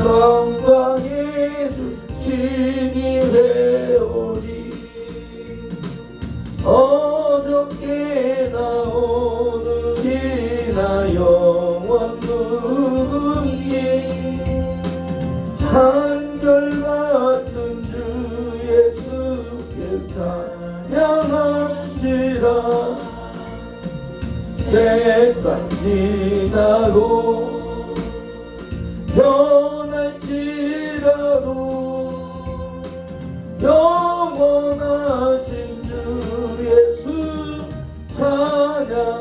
성광의 주 진이 회오리 어저께나 오늘이나 영원 무궁히 한결같은 주 예수께 찬양합시다. 세상 지나고 변할지라도 영원하신 주 예수 찬양하시라.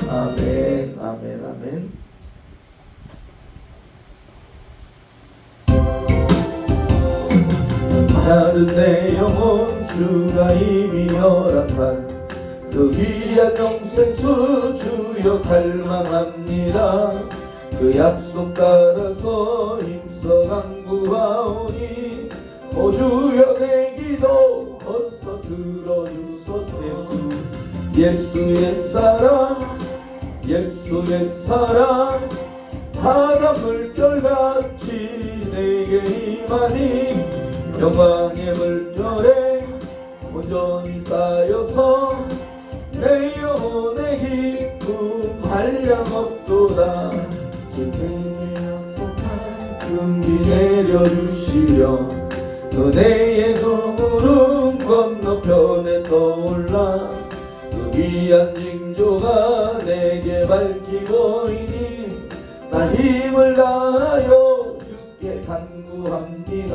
아멘 아멘 아멘. 나는 내 영혼 주가 이미 허락한 그 귀한 영생수 주여 갈망합니다. 그 약속 따라서 힘써 간구하오니 오 주여 내 기도 어서 들어주소서. 예수의 사랑 예수의 사랑 바다 물결같이 내게 임하니 영광의 물결에 온전히 쌓여서 내 영혼의 기쁨 한량없도다. 주님의 약속한 금비 내려주시려 은혜의 소문은 건너편에 떠올라 그 귀한 징조가 내게 밝히고이니 나 힘을 다하여 주께 간구합니다.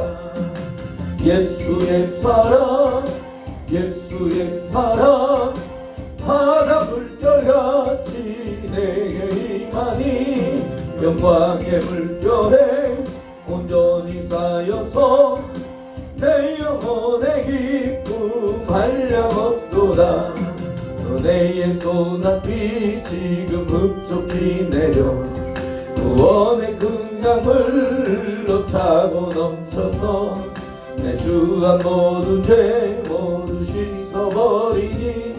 예수의 사랑 예수의 사랑 바다 물결같이 내게 임하니 영광의 물결에 온전히 쌓여서 내 영혼의 기쁨 한량없도다. 은혜의 소낙비 지금 흡족히 내려 구원의 큰 강을 흘러 차고 넘쳐서 내 주한 모든 죄 모두 씻어버리니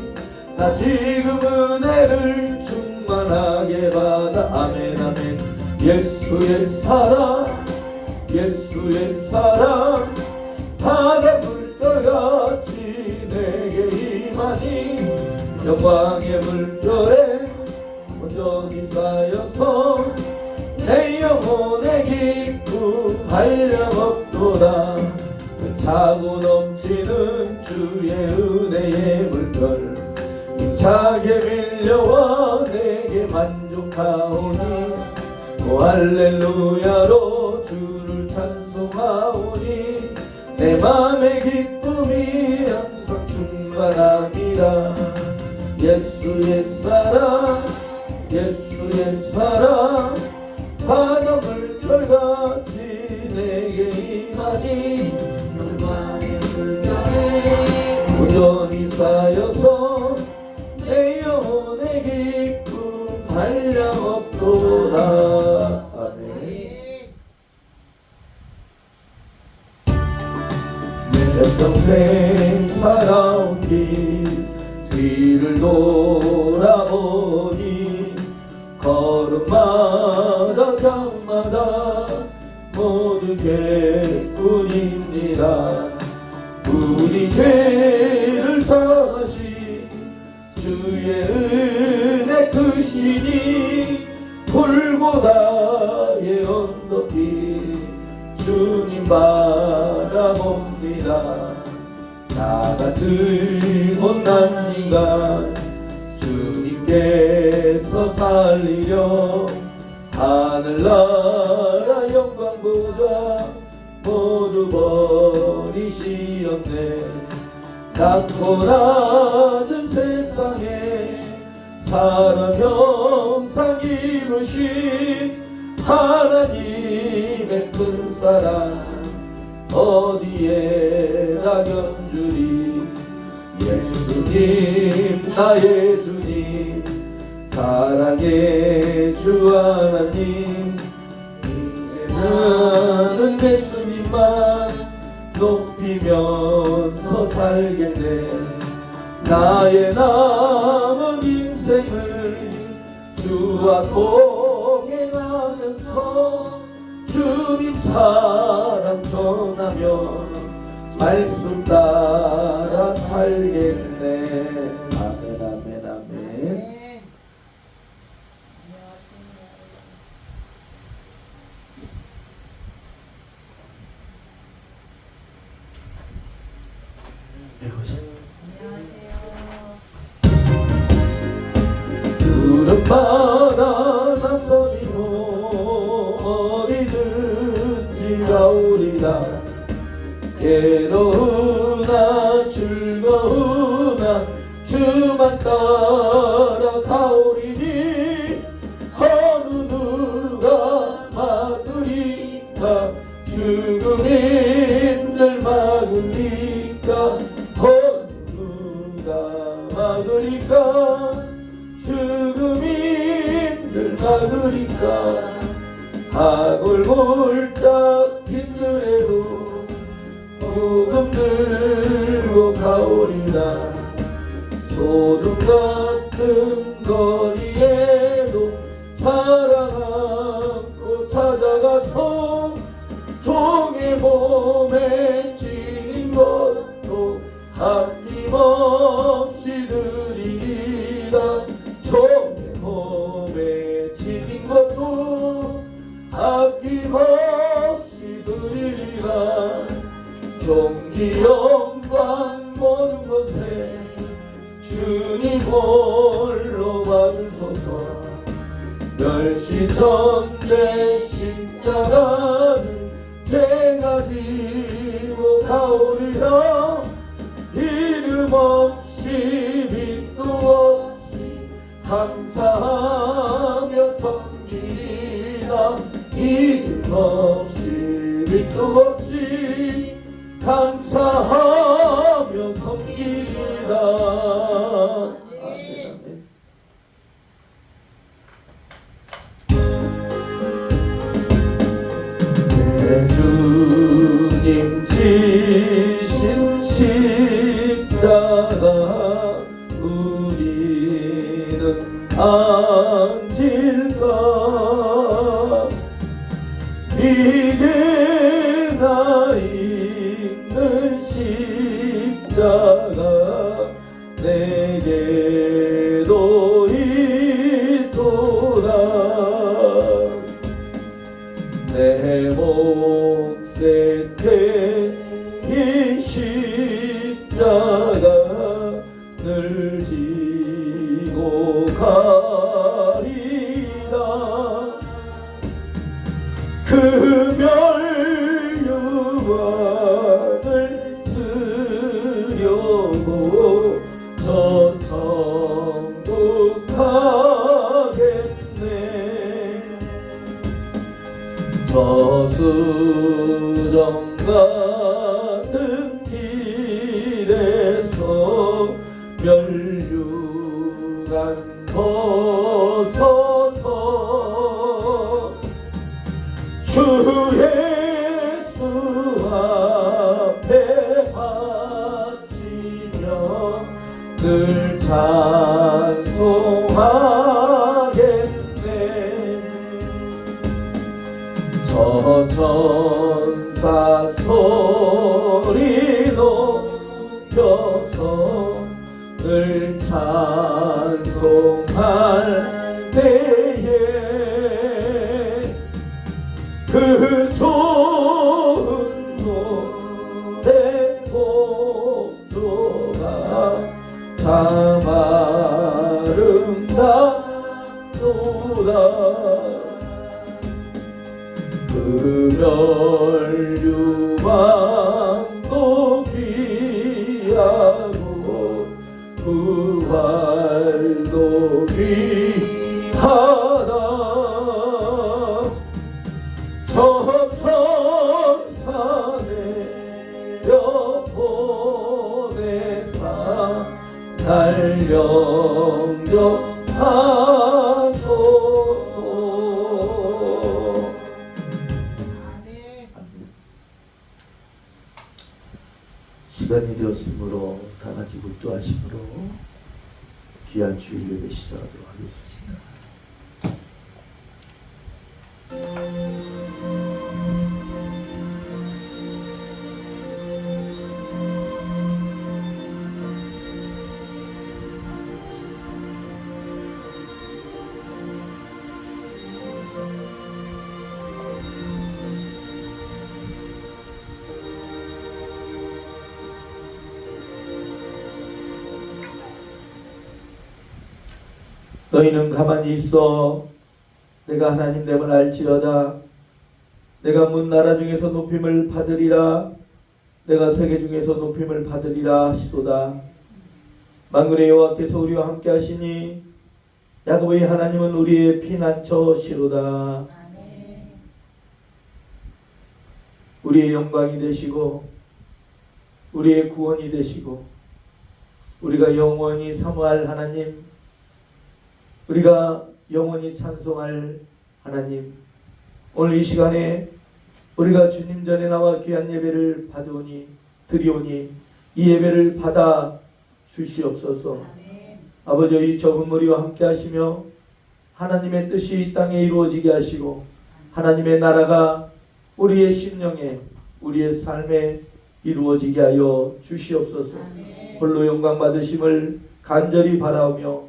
나 지금 은혜를 충만하게 받아. 아멘 아멘. 예수의 사랑 예수의 사랑 바다 물결같이 내게 임하니 영광의 물결에 온전히 쌓여서 내 영혼의 기쁨 한량없도다. 그 차고 넘치는 주의 은혜의 물결 힘차게 밀려와 내게 만족하오니 오 할렐루야로 주를 찬송하오니 내 맘의 기쁨이 항상 충만합니다. 예수의 사랑 예수의 사랑 바다 물결같이 내게 임하니 영광의 물결에 온전히 쌓여서 내 영혼의 기쁨 한량없도다. 아멘. 내 평생 살아온 길 뒤를 돌아보니 걸음마다 장마다 모두 죄뿐입니다. 우리 죄를 사하신 주의 은혜 크시니 불보다의 언덕이 주님 바라봅니다. 나 같은 못난 인간 주님께서 살리려 하늘나라 영광보다 모두 버리시었네. 낮고 낮은 세상에 사람 형상 이루신 하나님의 큰 사랑 어디에다 견주리. 예수님 나의 주님 사랑의 주 하나님 이제는 예수님만 높이면서 살겠네. 나의 남은 인생을 주와 동행하면서 와주소서. 주님 사랑 전하며 말씀 따라 살겠네. 아멘 아멘 아멘. 푸른 바다 나서리로 어디든지 가오리라. 괴로우나 즐거우나 주만 따라 가오리니. 어느 누가 막으리까 죽음인들 막으리까. 어느 누가 막으리까 죽음인들 막으리까. 아골골짝 빈들에도 복음 들고 가오리라. 소돔 같은 거리에도 사랑 안고 찾아가서 종의 몸에 지닌 것도 아낌없이 드리리라. 종의 몸에 지닌 것도 아낌없이 드리리라. 종기 영광 모든 것에 주님 홀로 받으소서. 멸시전대 십자가는 제가 지고 가오리라. 이름 없이 빛도 없이 감사하며 섬기리라. 이름 없이 빛도 없이 감사하며 섬기리라. 아멘 아멘. 내 주님 지신 십자가 우리는 안 질까. 이게 나 있는 십자가 내게도 있도다. 내 몫에 태인 십자가 늘 지고 가리라. 그 멸류관을 쓰려고 저성국하겠네. 저수정 같은 길에서 멸류관 벗어서 주 예수 앞에 바치며 늘 찬송하겠네. 저 천사 소리 높여서 늘 찬송할 때에 그 좋은 노래 목조가 참 아름답도다. 그 멸류관도 귀하고 부활도 귀하다. 저 천사 내려 보내사 날 영접하소서. 시간이 되었으므로 다 같이 묵도하심으로 귀한 주일 예배 시작하도록 하겠습니다. 너희는 가만히 있어 내가 하나님 됨을 알지어다. 내가 문 나라 중에서 높임을 받으리라. 내가 세계 중에서 높임을 받으리라 하시도다. 만군의 여호와께서 우리와 함께 하시니 야곱의 하나님은 우리의 피난처시로다. 우리의 영광이 되시고 우리의 구원이 되시고 우리가 영원히 사모할 하나님, 우리가 영원히 찬송할 하나님, 오늘 이 시간에 우리가 주님 전에 나와 귀한 예배를 받으오니 드리오니 이 예배를 받아 주시옵소서. 아버지, 이 적은 무리와 함께 하시며 하나님의 뜻이 이 땅에 이루어지게 하시고 하나님의 나라가 우리의 심령에 우리의 삶에 이루어지게 하여 주시옵소서. 홀로 영광 받으심을 간절히 바라오며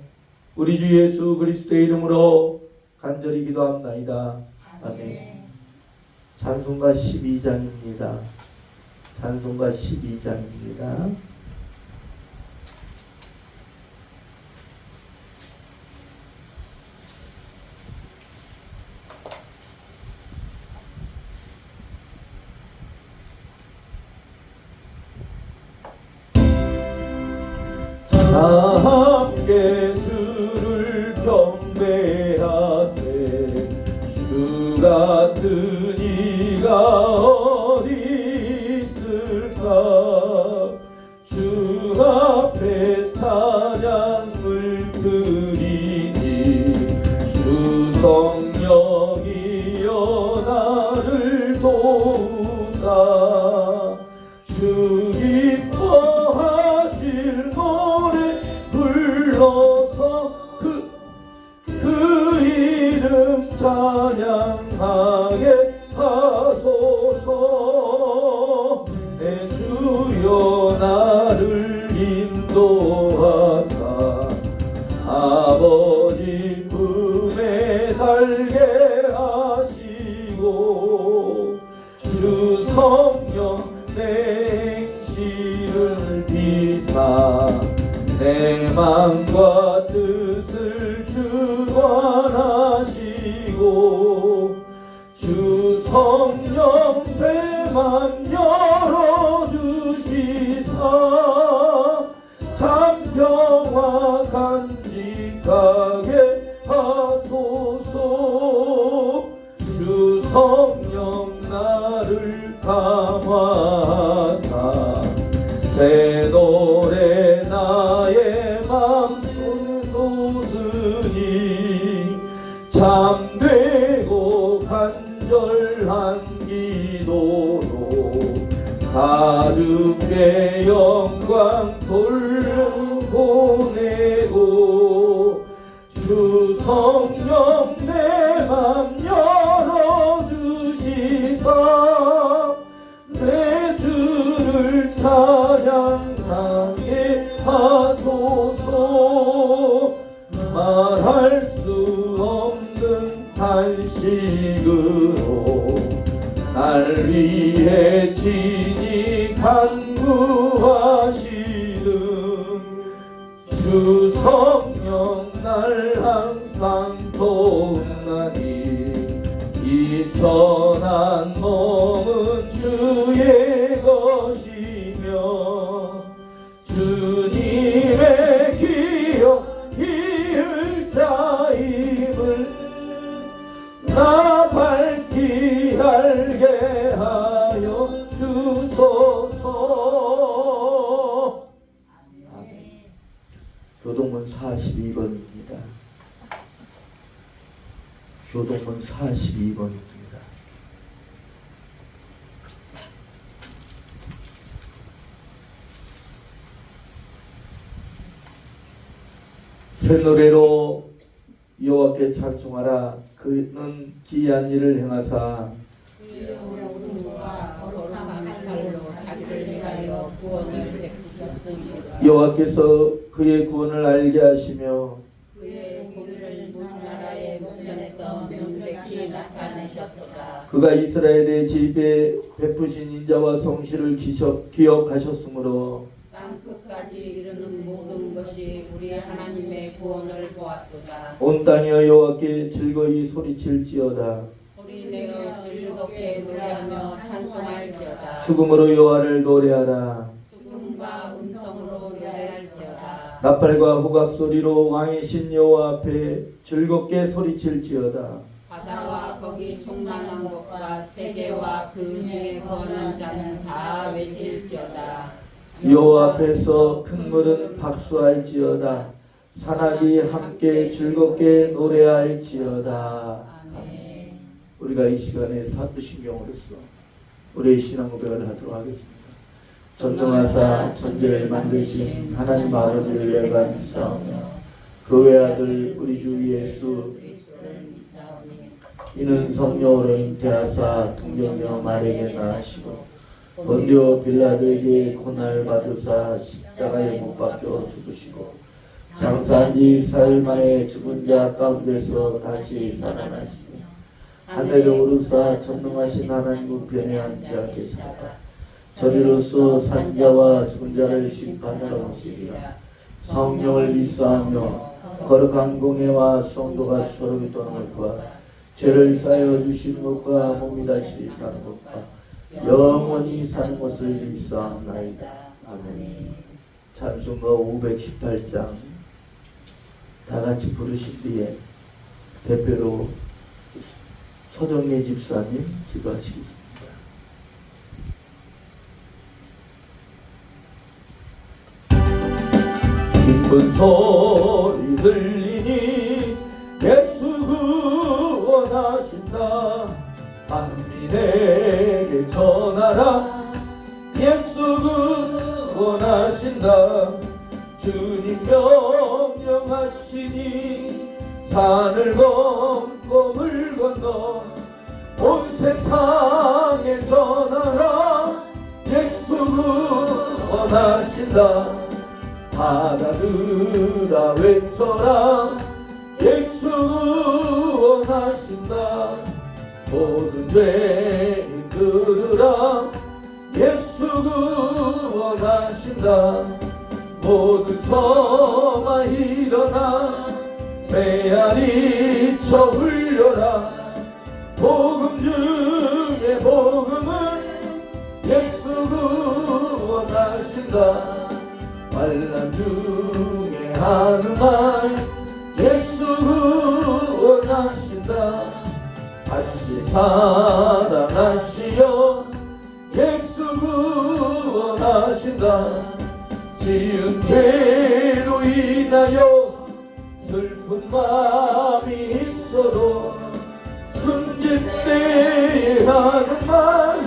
우리 주 예수 그리스도의 이름으로 간절히 기도합나이다. 아멘. 찬송가 12장입니다. 찬송가 12장입니다. 다 함께 주를 경배하세. 주 같은 이가 어디 있을까. 주 앞에 찬양을 드리니 주 성령이여 나를 도우사. 주 기뻐하실 노래 불러서 그 이름 찬양하게 하소서. 내 주여 나를 인도하사 아버지 품에 살게 하시고 주 성령 내 행실을 비사 내 맘과 뜻을 주관하시고 주 성령 대만 열어주시사 참평화 간직하게 하소서. 주 성령 나를 감화하사 새 노래 나의 맘속 솟으니 참되고 간절한 기도로 가죽의 영광 돌려보내고 주 성령 내 맘 열어주시사 내 주를 찬양하게 하소서. 말할 수 없는 탄식으로 날 위해 친히 간구하시는 주 성령 날 항상 도움나니 이 선한 몸은 주의 것이며 주님의 기억 이을 자임을 나 밝히 알게 하여 주소서. 아멘. 교동문 42번입니다. 교동문 42번입니다. 새 노래로 여호와께 찬송하라. 그는 기이한 일을 행하사 여호와께서 그의 구원을 알게 하시며 그의 공의를 문나라의 문전에서 명백히 나타내셨도다. 그가 이스라엘의 집에 베푸신 인자와 성실을 기억하셨으므로 땅끝까지 이르는 모든 것이 우리 하나님의 구원을 보았도다. 온 땅이여 여호와께 즐거이 소리칠지어다. 우리 내가 즐겁게 노래하며 찬송할지어다. 수금으로 여호와를 노래하라. 수금과 음성으로 노래할지어다. 나팔과 후각 소리로 왕이신 여호와 앞에 즐겁게 소리칠지어다. 바다와 거기 충만한 곳과 세계와 그 중에 거하는 자는 다 외칠지어다. 여호와 앞에서 큰 물은 박수할지어다. 산악이 함께 즐겁게 노래할지어다. 아멘. 우리가 이 시간에 사도신경으로서 우리의 신앙 고백을 하도록 하겠습니다. 전능하사 천지를 만드신 하나님 아버지를 내가 믿사오며 그 외아들 우리 주 예수 그리스도를 믿사오니 이는 성령으로 잉태하사 통정녀 마리아에게 나시고 본디오 빌라도에게 고난을 받으사 십자가에 못 박혀 죽으시고 장사한 지 사흘 만에 죽은 자 가운데서 다시 살아나시며 하늘에 오르사 전능하신 하나님 우편에 앉아 계시다가 저리로서 산자와 죽은 자를 심판하러 오시리라. 성령을 믿사하며 거룩한 공회와 성도가 서로 교통할 것과 죄를 사하여 주신 것과 몸이 다시 사는 것과 영원히 사는 것을 믿사옵나이다. 아멘. 찬송가 518장 다 같이 부르신 뒤에 대표로 서정례 집사님 기도하시겠습니다. 기쁜 소리 들리니 예수 구원하신다. 만민에게 전하라. 예수 구원하신다. 주님 명령하시니 산을 넘고 물 건너 온 세상에 전하라. 예수 구원하신다. 바다들아 외쳐라. 예수 구원하신다. 모든 죄인 들으라. 예수 구원하신다. 모든 성아 일어나 메아리 쳐 울려라. 복음 중에 복음은 예수 구원하신다. 환난 중에 하는 말 예수 구원하신다. 다시 살아나시어 예수 구원하신다. 지은 죄로 인하여 슬픈 마음이 있어도 숨질 때에 하는 말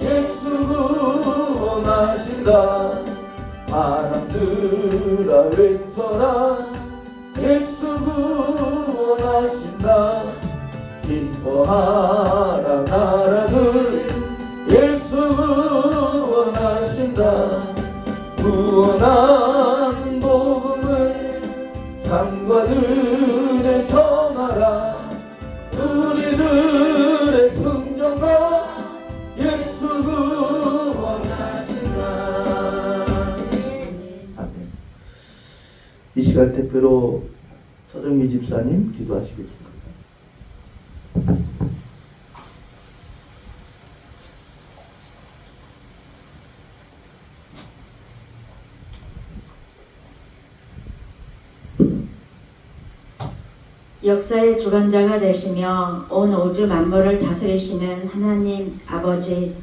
예수 구원하신다. 바람들아 외쳐라. 예수 구원하신다. 기뻐하라 나라들 예수 구원하신다. 구원한 복음을 상과들에 전하라. 우리들의 성령과 예수 구원하신다. 아멘. 이 시간 대표로 서정미 집사님 기도하시겠습니다. 역사의 주관자가 되시며 온 우주 만물을 다스리시는 하나님 아버지,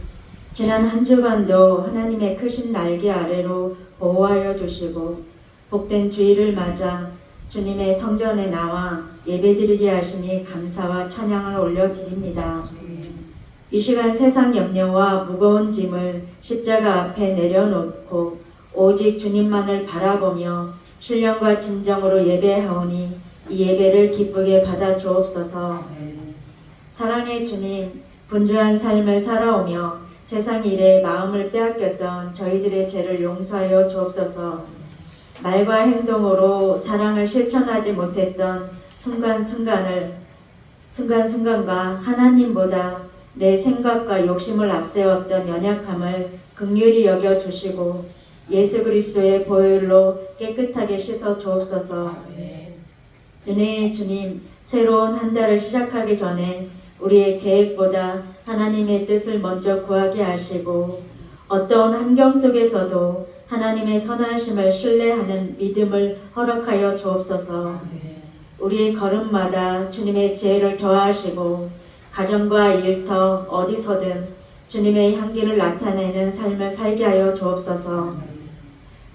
지난 한 주간도 하나님의 크신 날개 아래로 보호하여 주시고 복된 주일을 맞아 주님의 성전에 나와 예배드리게 하시니 감사와 찬양을 올려드립니다. 이 시간 세상 염려와 무거운 짐을 십자가 앞에 내려놓고 오직 주님만을 바라보며 신령과 진정으로 예배하오니 이 예배를 기쁘게 받아 주옵소서. 사랑의 주님, 분주한 삶을 살아오며 세상 일에 마음을 빼앗겼던 저희들의 죄를 용서하여 주옵소서. 말과 행동으로 사랑을 실천하지 못했던 순간순간과 하나님보다 내 생각과 욕심을 앞세웠던 연약함을 긍휼히 여겨주시고 예수 그리스도의 보혈로 깨끗하게 씻어 주옵소서. 은혜의 주님, 새로운 한 달을 시작하기 전에 우리의 계획보다 하나님의 뜻을 먼저 구하게 하시고 어떠한 환경 속에서도 하나님의 선하심을 신뢰하는 믿음을 허락하여 주옵소서. 우리의 걸음마다 주님의 지혜를 더하시고 가정과 일터 어디서든 주님의 향기를 나타내는 삶을 살게 하여 주옵소서.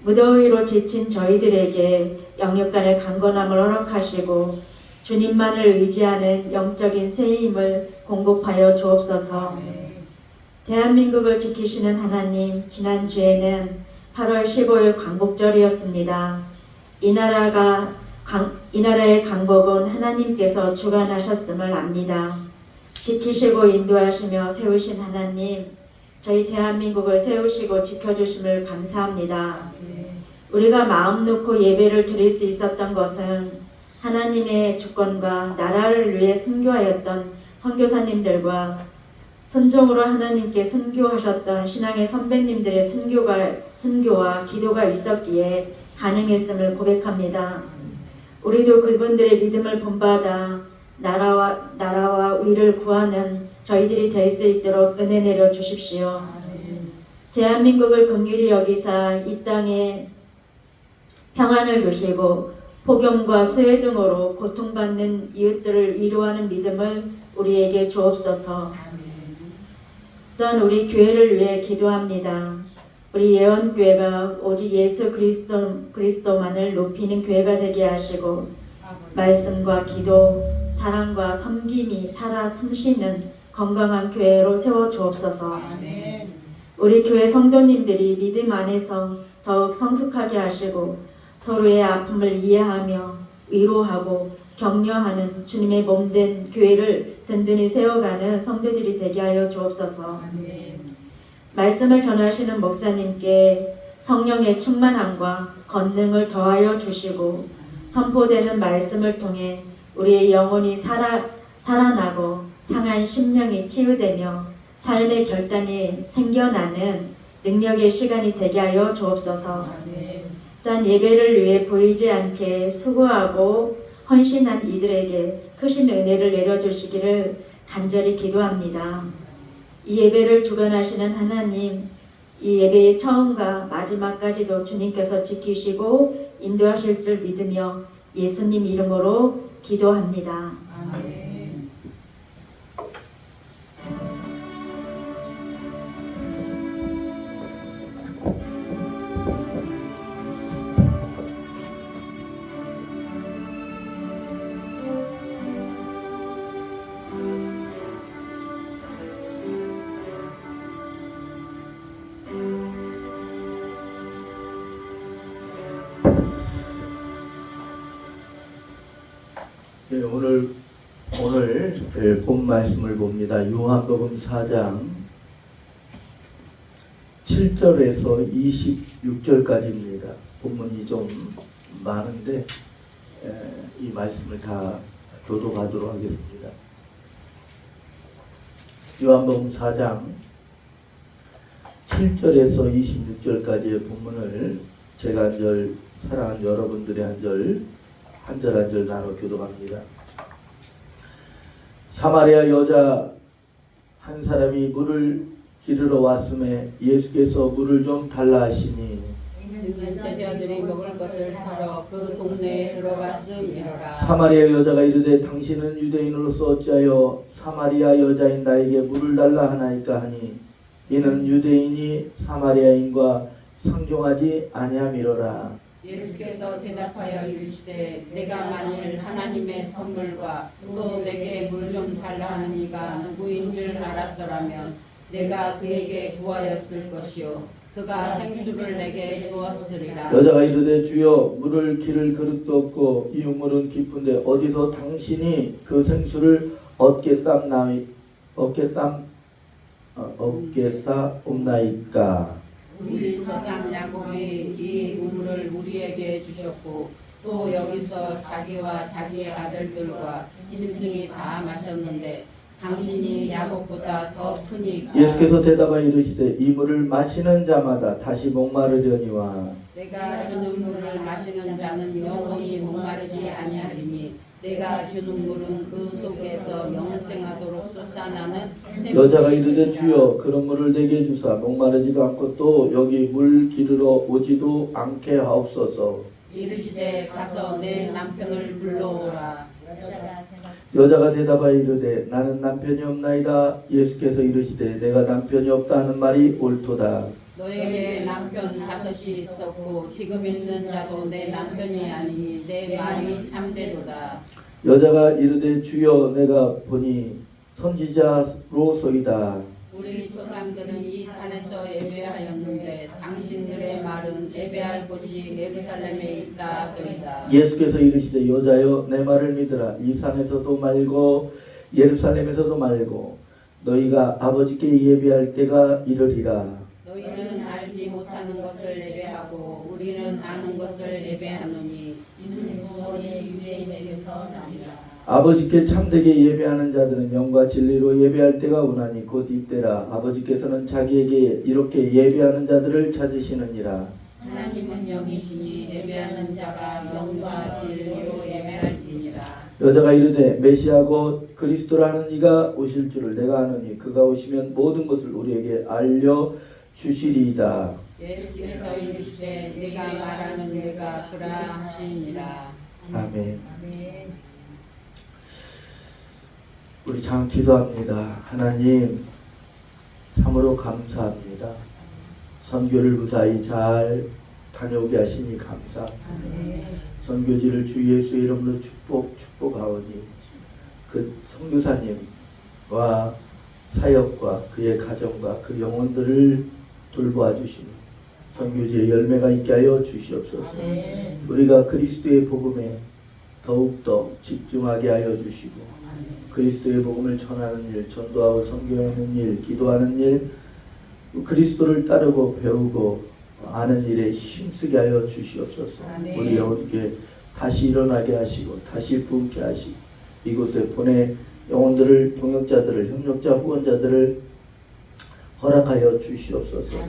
무더위로 지친 저희들에게 영육간의 강건함을 허락하시고 주님만을 의지하는 영적인 새 힘을 공급하여 주옵소서. 대한민국을 지키시는 하나님, 지난주에는 8월 15일 광복절이었습니다. 이 나라의 강복은 하나님께서 주관하셨음을 압니다. 지키시고 인도하시며 세우신 하나님, 저희 대한민국을 세우시고 지켜주심을 감사합니다. 우리가 마음 놓고 예배를 드릴 수 있었던 것은 하나님의 주권과 나라를 위해 순교하였던 선교사님들과 순종으로 하나님께 순교하셨던 신앙의 선배님들의 순교와 기도가 있었기에 가능했음을 고백합니다. 우리도 그분들의 믿음을 본받아 나라와 의를 구하는 저희들이 될 수 있도록 은혜 내려 주십시오. 대한민국을 긍휼히 여기사 이 땅에 평안을 주시고 폭염과 수해 등으로 고통받는 이웃들을 위로하는 믿음을 우리에게 주옵소서. 또한 우리 교회를 위해 기도합니다. 우리 예언교회가 오직 예수 그리스도만을 높이는 교회가 되게 하시고 말씀과 기도, 사랑과 섬김이 살아 숨쉬는 건강한 교회로 세워 주옵소서. 우리 교회 성도님들이 믿음 안에서 더욱 성숙하게 하시고 서로의 아픔을 이해하며 위로하고 격려하는 주님의 몸된 교회를 든든히 세워가는 성도들이 되게 하여 주옵소서. 말씀을 전하시는 목사님께 성령의 충만함과 권능을 더하여 주시고 선포되는 말씀을 통해 우리의 영혼이 살아나고 상한 심령이 치유되며 삶의 결단이 생겨나는 능력의 시간이 되게 하여 주옵소서. 또한 예배를 위해 보이지 않게 수고하고 헌신한 이들에게 크신 은혜를 내려주시기를 간절히 기도합니다. 이 예배를 주관하시는 하나님, 이 예배의 처음과 마지막까지도 주님께서 지키시고 인도하실 줄 믿으며 예수님 이름으로 기도합니다. 네, 오늘 본 말씀을 봅니다. 요한복음 4장 7절에서 26절까지입니다. 본문이 좀 많은데 이 말씀을 다 교독하도록 하겠습니다. 요한복음 4장 7절에서 26절까지의 본문을 제가 한 절, 사랑하는 여러분들의 한 절 한 절 나눠 교독합니다. 사마리아 여자 한 사람이 물을 기르러 왔음에 예수께서 물을 좀 달라 하시니 제자들이 먹을 것을 사러 그 동네에 들어갔음이로라. 사마리아 여자가 이르되 당신은 유대인으로서 어찌하여 사마리아 여자인 나에게 물을 달라 하나이까 하니 이는 유대인이 사마리아인과 상종하지 아니함이로라. 예수께서 대답하여 이르시되 내가 만일 하나님의 선물과 또 내게 물 좀 달라 하는 이가 누구인 줄 알았더라면 내가 그에게 구하였을 것이요 그가 생수를 내게 주었으리라. 여자가 이르되 주여 물을 기를 그릇도 없고 이 우물은 깊은데 어디서 당신이 그 생수를 얻게 싸옵나이까. 우리 조상 야곱이 이 우물을 우리에게 주셨고 또 여기서 자기와 자기의 아들들과 짐승이 다 마셨는데 당신이 야곱보다 더 크니까. 예수께서 대답하여 이르시되 이 물을 마시는 자마다 다시 목마르려니와 내가 주는 물을 마시는 자는 영원히 목마르지 아니하리니 내가 주는 물은 그 속에서 영생하도록 솟아나는 여자가 이르되 주여 그런 물을 내게 주사 목마르지도 않고 또 여기 물 기르러 오지도 않게 하옵소서. 이르시되 가서 내 남편을 불러오라. 여자가 대답하여 이르되 나는 남편이 없나이다. 예수께서 이르시되 내가 남편이 없다 하는 말이 옳도다. 너에게 남편 5이 있었고 지금 있는 자도 내 남편이 아니니 내 말이 참되도다. 여자가 이르되 주여 내가 보니 선지자로소이다. 우리 조상들은 이 산에서 예배하였는데 당신들의 말은 예배할 곳이 예루살렘에 있다 하더이다. 예수께서 이르시되 여자여 내 말을 믿으라. 이 산에서도 말고 예루살렘에서도 말고 너희가 아버지께 예배할 때가 이르리라. 너희는 알지 못하는 것을 예배하고 우리는 아는 것을 예배하노니 이는 구원이 유대인에게서 나니라. 아버지께 참되게 예배하는 자들은 영과 진리로 예배할 때가 오나니 곧 이때라. 아버지께서는 자기에게 이렇게 예배하는 자들을 찾으시느니라. 하나님은 영이시니 예배하는 자가 영과 진리로 예배할지니라. 여자가 이르되 메시아고 그리스도라는 이가 오실 줄을 내가 아노니 그가 오시면 모든 것을 우리에게 알려 주시리이다. 예수께서 이르시되 네가 말하는 내가 그라 하시니라. 아멘. 우리 참 기도합니다. 하나님 참으로 감사합니다. 선교를 무사히 잘 다녀오게 하시니 감사. 선교지를 주 예수의 이름으로 축복하오니 그 선교사님과 사역과 그의 가정과 그 영혼들을 돌보아 주시니 선교지에 열매가 있게 하여 주시옵소서. 우리가 그리스도의 복음에 더욱더 집중하게 하여 주시고 그리스도의 복음을 전하는 일, 전도하고 선교하는 일, 기도하는 일, 그리스도를 따르고 배우고 아는 일에 힘쓰게 하여 주시옵소서. 우리 영혼께 다시 일어나게 하시고 다시 부흥케 하시고 이곳에 보내 영혼들을, 동역자들을, 협력자, 후원자들을 허락하여 주시옵소서.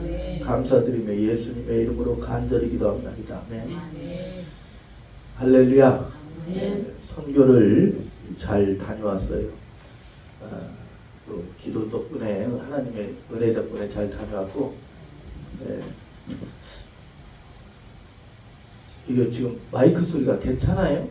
감사드리며 예수님의 이름으로 간절히 기도합니다. 아멘. 할렐루야. 선교를 잘 다녀왔어요. 또 기도 덕분에 하나님의 은혜 덕분에 잘 다녀왔고 이거 지금 마이크 소리가 괜찮아요?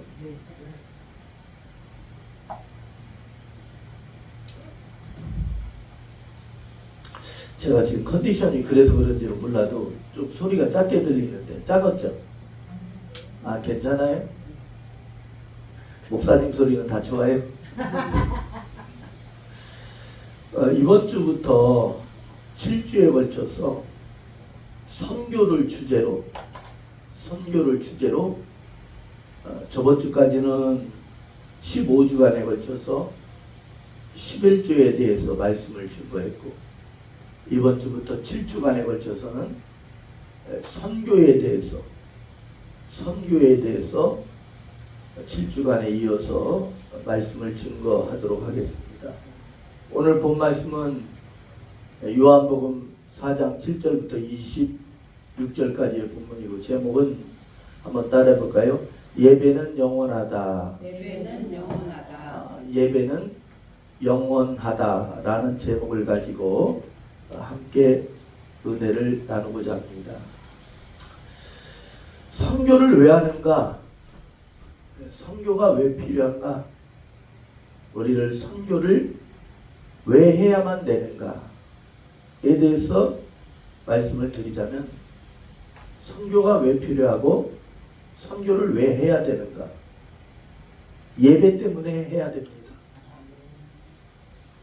제가 지금 컨디션이 그래서 그런지는 몰라도 좀 소리가 작게 들리는데 작았죠? 아 괜찮아요? 목사님 소리는 다 좋아요? 이번 주부터 7주에 걸쳐서 선교를 주제로 저번 주까지는 15주간에 걸쳐서 11조에 대해서 말씀을 준거했고 이번 주부터 7주간에 걸쳐서는 선교에 대해서 7주간에 이어서 말씀을 증거하도록 하겠습니다. 오늘 본 말씀은 요한복음 4장 7절부터 26절까지의 본문이고 제목은 한번 따라해 볼까요? 예배는 영원하다. 예배는 영원하다. 예배는 영원하다라는 제목을 가지고 함께 은혜를 나누고자 합니다. 선교를 왜 하는가? 선교가 왜 필요한가? 우리를 선교를 왜 해야만 되는가에 대해서 말씀을 드리자면 선교가 왜 필요하고 선교를 왜 해야 되는가? 예배 때문에 해야 됩니다.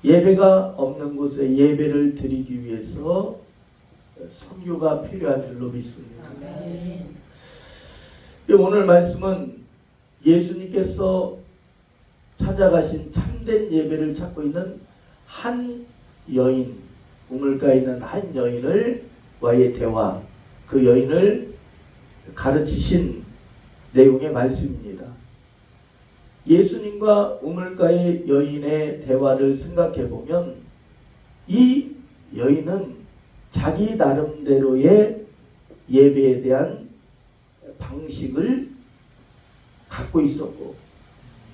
예배가 없는 곳에 예배를 드리기 위해서 선교가 필요한 줄로 믿습니다. 오늘 말씀은 예수님께서 찾아가신 참된 예배를 찾고 있는 한 여인, 우물가에 있는 한 여인을 와의 대화, 그 여인을 가르치신 내용의 말씀입니다. 예수님과 우물가의 여인의 대화를 생각해 보면 이 여인은 자기 나름대로의 예배에 대한 방식을 갖고 있었고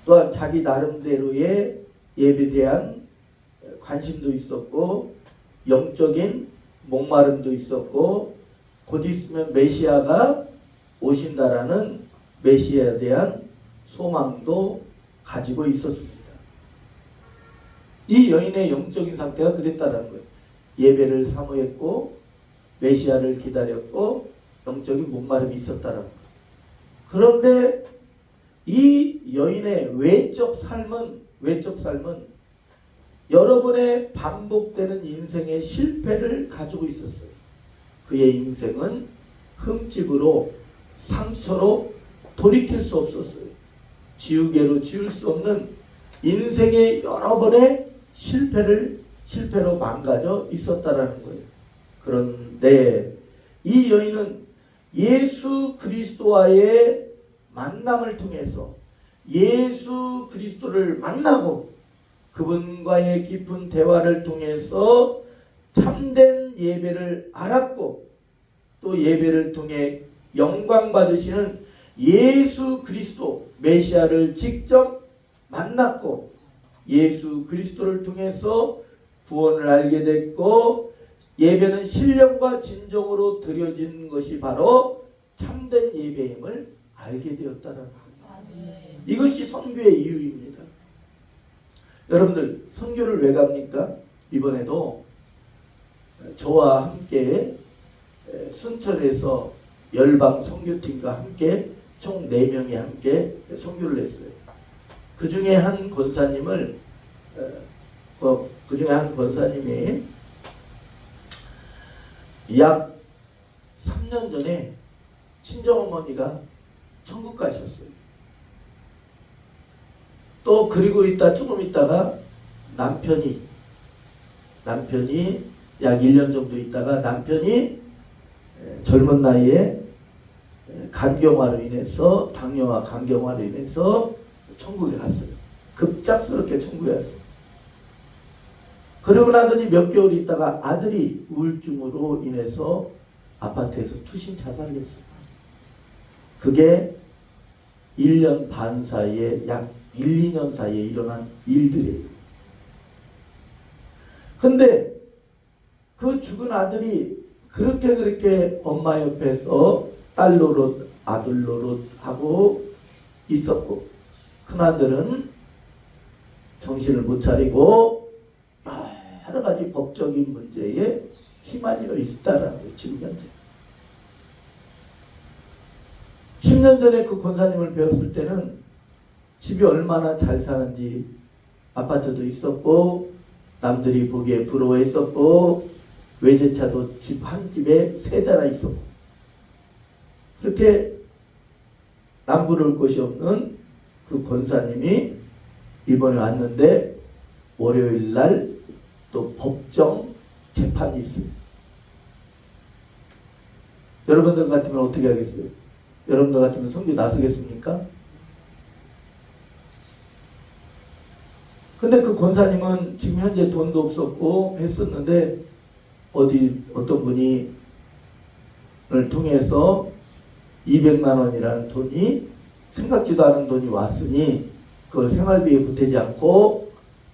또한 자기 나름대로의 예배에 대한 관심도 있었고 영적인 목마름도 있었고 곧 있으면 메시아가 오신다라는 메시아에 대한 소망도 가지고 있었습니다. 이 여인의 영적인 상태가 그랬다라는 거예요. 예배를 사모했고 메시아를 기다렸고 영적인 목마름이 있었다라는 거예요. 그런데 이 여인의 외적 삶은 여러분의 반복되는 인생의 실패를 가지고 있었어요. 그의 인생은 흠집으로 상처로 돌이킬 수 없었어요. 지우개로 지울 수 없는 인생의 여러 번의 실패로 망가져 있었다라는 거예요. 그런데 이 여인은 예수 그리스도와의 만남을 통해서 예수 그리스도를 만나고 그분과의 깊은 대화를 통해서 참된 예배를 알았고 또 예배를 통해 영광 받으시는 예수 그리스도 메시아를 직접 만났고 예수 그리스도를 통해서 구원을 알게 됐고 예배는 신령과 진정으로 드려진 것이 바로 참된 예배임을 알게 되었다는 거예요. 이것이 선교의 이유입니다. 여러분들 선교를 왜 갑니까? 이번에도 저와 함께 순천에서 열방 선교팀과 함께 총 4명이 함께 선교를 했어요. 그 중에 한 권사님이 약 3년 전에 친정어머니가 천국 가셨어요. 또 그리고 조금 있다가 남편이 약 1년 정도 있다가 남편이 젊은 나이에 간경화로 인해서 당뇨와 간경화로 인해서 천국에 갔어요. 급작스럽게 천국에 갔어요. 그러고 나더니 몇 개월 있다가 아들이 우울증으로 인해서 아파트에서 투신 자살을 했어요. 그게 1년 반 사이에 약 1, 2년 사이에 일어난 일들이에요. 근데 그 죽은 아들이 그렇게 엄마 옆에서 딸 노릇, 아들 노릇 하고 있었고 큰아들은 정신을 못 차리고 여러 가지 법적인 문제에 휘말려 있었다라는 거예요. 지금 현재 10년 전에 그 권사님을 배웠을 때는 집이 얼마나 잘 사는지 아파트도 있었고 남들이 보기에 부러워했었고 외제차도 집 한 집에 3대나 있었고 그렇게 남부러울 것이 없는 그 권사님이 이번에 왔는데 월요일 날 또 법정 재판이 있어요. 여러분들 같으면 어떻게 하겠어요? 여러분들 같으면 선교 나서겠습니까? 근데 그 권사님은 지금 현재 돈도 없었고 했었는데 어떤 분이 을 통해서 200만 원이라는 돈이 생각지도 않은 돈이 왔으니 그걸 생활비에 보태지 않고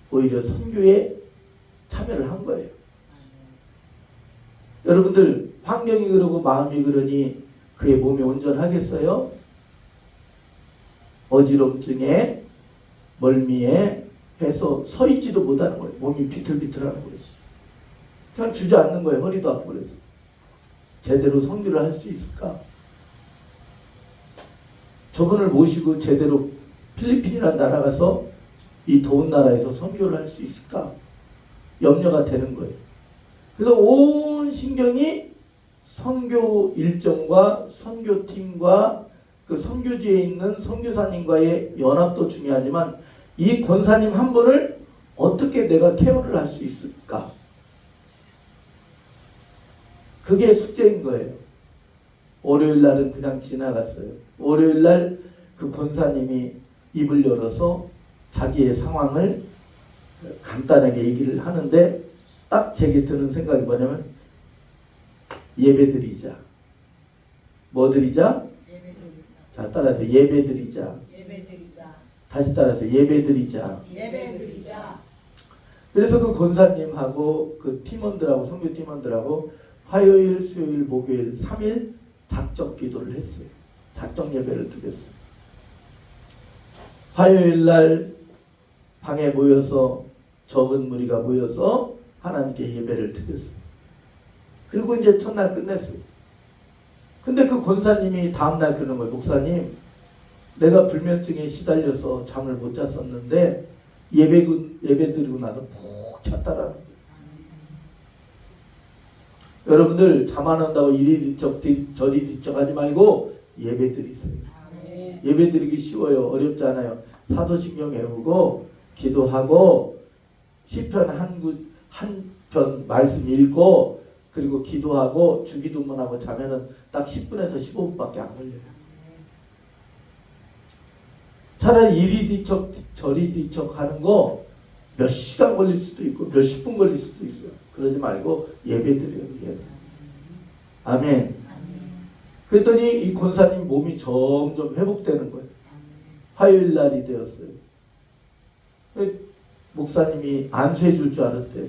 오히려 선교에 참여를 한 거예요. 여러분들 환경이 그러고 마음이 그러니 그의 몸이 온전하겠어요? 어지럼증에 멀미에 해서 서 있지도 못하는 거예요. 몸이 비틀비틀하는 거예요. 그냥 주저앉는 거예요. 허리도 아프고 그래서. 제대로 선교를 할 수 있을까? 저분을 모시고 제대로 필리핀이라는 나라 가서 이 더운 나라에서 선교를 할 수 있을까? 염려가 되는 거예요. 그래서 온 신경이 선교 일정과 선교팀과 그 선교지에 있는 선교사님과의 연합도 중요하지만 이 권사님 한 분을 어떻게 내가 케어를 할 수 있을까? 그게 숙제인 거예요. 월요일 날은 그냥 지나갔어요. 월요일 날 그 권사님이 입을 열어서 자기의 상황을 간단하게 얘기를 하는데 딱 제게 드는 생각이 뭐냐면 예배드리자. 뭐 드리자? 자, 따라서 예배드리자. 다시 따라서 예배드리자. 예배드리자. 그래서 그 권사님하고 그 팀원들하고 선교 팀원들하고 화요일, 수요일, 목요일 3일 작정 기도를 했어요. 작정 예배를 드렸어요. 화요일 날 방에 모여서 적은 무리가 모여서 하나님께 예배를 드렸어요. 그리고 이제 첫날 끝냈어요. 근데 그 권사님이 다음날 그러는 거예요. 목사님, 내가 불면증에 시달려서 잠을 못 잤었는데 예배 드리고 나서 푹 잤다라는 거예요. 여러분들 잠 안 온다고 이리 뒤척 저리 뒤척 하지 말고 예배 드리세요. 예배 드리기 쉬워요. 어렵지 않아요. 사도신경 외우고 기도하고 시편 한 편 말씀 읽고 그리고 기도하고 주기도문 하고 자면은 딱 10분에서 15분밖에 안 걸려요. 차라리 이리 뒤척 저리 뒤척 하는 거 몇 시간 걸릴 수도 있고 몇십 분 걸릴 수도 있어요. 그러지 말고 예배 드려요. 예배. 아멘. 그랬더니 이 권사님 몸이 점점 회복되는 거예요. 화요일 날이 되었어요. 목사님이 안수해 줄 줄 알았대요.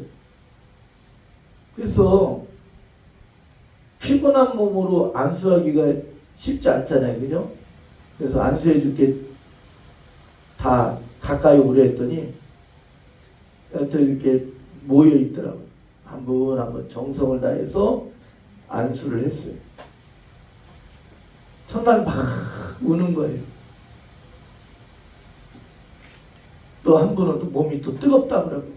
그래서 피곤한 몸으로 안수하기가 쉽지 않잖아요. 그죠? 그래서 안수해 줄게 다 가까이 오려 했더니 또 이렇게 모여 있더라고요. 한 분 한 분 정성을 다해서 안수를 했어요. 첫날 막 우는 거예요. 또 한 분은 또 몸이 또 뜨겁다 그러고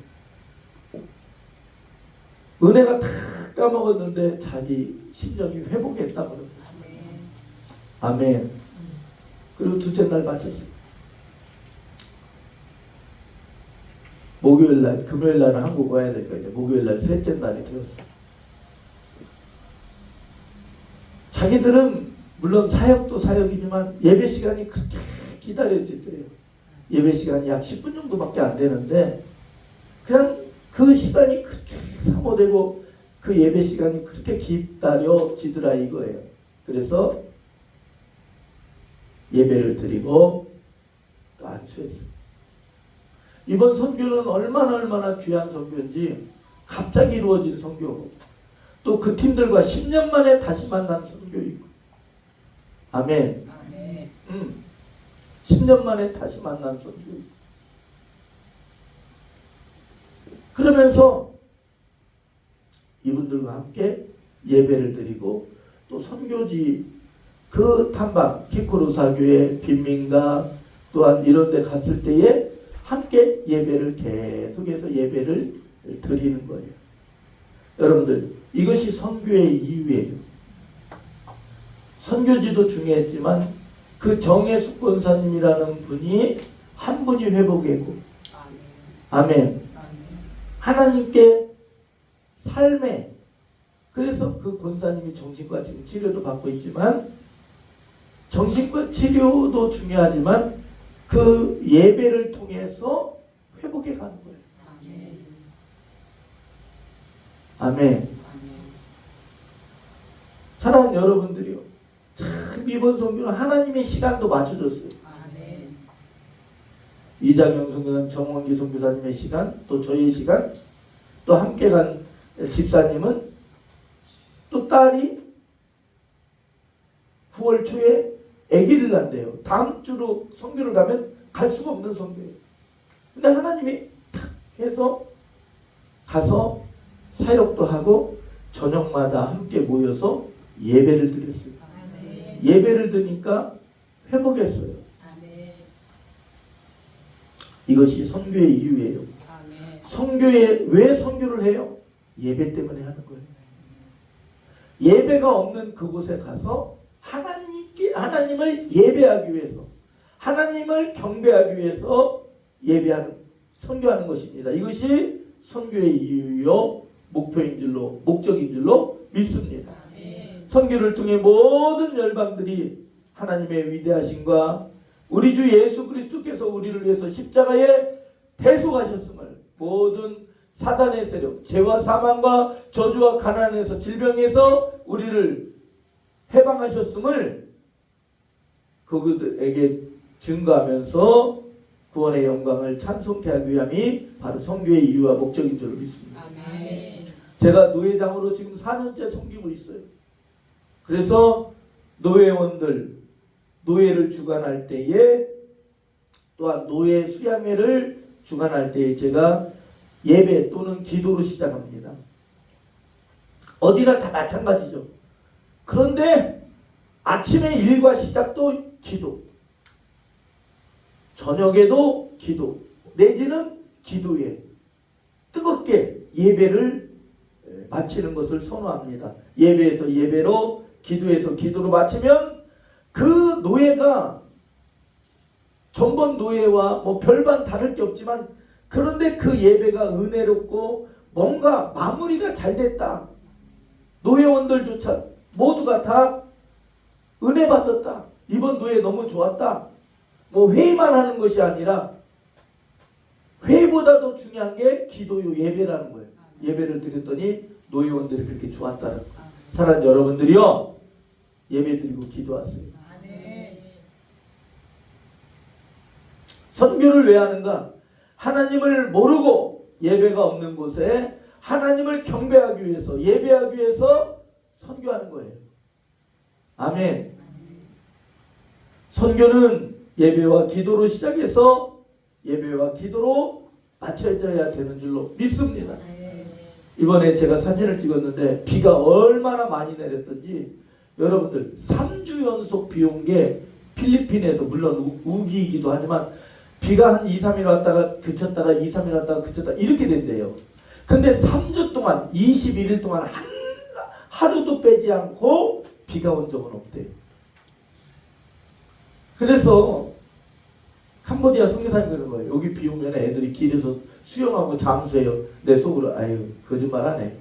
은혜가 다 까먹었는데 자기 심정이 회복했다 그러고 아멘. 그리고 둘째 날 마쳤어요. 목요일 날, 금요일 날은 한국 와야 되니까 이제 목요일 날 셋째 날이 되었어요. 자기들은 물론 사역도 사역이지만 예배 시간이 그렇게 기다려지더래요. 예배 시간이 약 10분 정도밖에 안 되는데 그냥 그 시간이 그렇게 사모되고 그 예배 시간이 그렇게 기다려지더라 이거예요. 그래서 예배를 드리고 또 안수했어요. 이번 선교는 얼마나 귀한 선교인지 갑자기 이루어진 선교고 또 그 팀들과 10년 만에 다시 만난 선교이고 아멘. 10년 만에 다시 만난 선교이고 그러면서 이분들과 함께 예배를 드리고 또 선교지 그 탐방 키코로사교회 빈민가 또한 이런 데 갔을 때에 함께 예배를 계속해서 예배를 드리는 거예요. 여러분들 이것이 선교의 이유예요. 선교지도 중요했지만 그 정혜숙 권사님이라는 분이 한 분이 회복했고 아멘. 하나님께 삶에 그래서 그 권사님이 정신과 지금 치료도 받고 있지만 정신과 치료도 중요하지만 그 예배를 통해서 회복해 가는 거예요. 아멘. 사랑하는 여러분들이요. 참 이번 선교는 하나님의 시간도 맞춰줬어요. 이장영 선교사님, 정원기 선교사님의 시간, 또 저희의 시간, 또 함께 간 집사님은 또 딸이 9월 초에 아기를 낳는데요. 다음 주로 선교를 가면 갈 수가 없는 선교예요. 근데 하나님이 탁 해서 가서 사역도 하고 저녁마다 함께 모여서 예배를 드렸어요. 아멘. 예배를 드니까 회복했어요. 아멘. 이것이 선교의 이유예요. 선교에 왜 선교를 해요? 예배 때문에 하는 거예요. 예배가 없는 그곳에 가서 하나님을 예배하기 위해서 하나님을 경배하기 위해서 예배하는 선교하는 것입니다. 이것이 선교의 이유요 목적인 줄로 믿습니다. 선교를 통해 모든 열방들이 하나님의 위대하심과 우리 주 예수 그리스도께서 우리를 위해서 십자가에 대속하셨음을 모든 사단의 세력, 죄와 사망과 저주와 가난에서 질병에서 우리를 해방하셨음을 그들에게 증거하면서 구원의 영광을 찬송케 하기 위함이 바로 선교의 이유와 목적인 줄 믿습니다. 아멘. 제가 노회장으로 지금 4년째 섬기고 있어요. 그래서 노회원들, 노회를 주관할 때에 또한 노회 수양회를 주관할 때에 제가 예배 또는 기도로 시작합니다. 어디나 다 마찬가지죠. 그런데 아침에 일과 시작도 기도, 저녁에도 기도, 내지는 기도에 뜨겁게 예배를 마치는 것을 선호합니다. 예배에서 예배로, 기도에서 기도로 마치면 그 노예가 전번 노예와 뭐 별반 다를 게 없지만, 그런데 그 예배가 은혜롭고 뭔가 마무리가 잘 됐다. 노예원들조차 모두가 다 은혜 받았다. 이번 노예 너무 좋았다. 뭐 회의만 하는 것이 아니라 회의보다도 중요한 게 기도요, 예배라는 거예요. 예배를 드렸더니 노예원들이 그렇게 좋았다는 거예요. 사랑하는 여러분들이요, 예배 드리고 기도하세요. 선교를 왜 하는가? 하나님을 모르고 예배가 없는 곳에 하나님을 경배하기 위해서, 예배하기 위해서 선교하는 거예요. 아멘. 선교는 예배와 기도로 시작해서 예배와 기도로 마쳐져야 되는 줄로 믿습니다. 이번에 제가 사진을 찍었는데 비가 얼마나 많이 내렸던지, 여러분들 3주 연속 비 온 게 필리핀에서, 물론 우기이기도 하지만 비가 한 2, 3일 왔다가 그쳤다가 2, 3일 왔다가 그쳤다 이렇게 된대요. 근데 3주 동안 21일 동안 하루도 빼지 않고 비가 온 적은 없대요. 그래서 캄보디아 선교사님 그런 거예요. 여기 비 오면 애들이 길에서 수영하고 잠수해요. 내 속으로 아유 거짓말하네,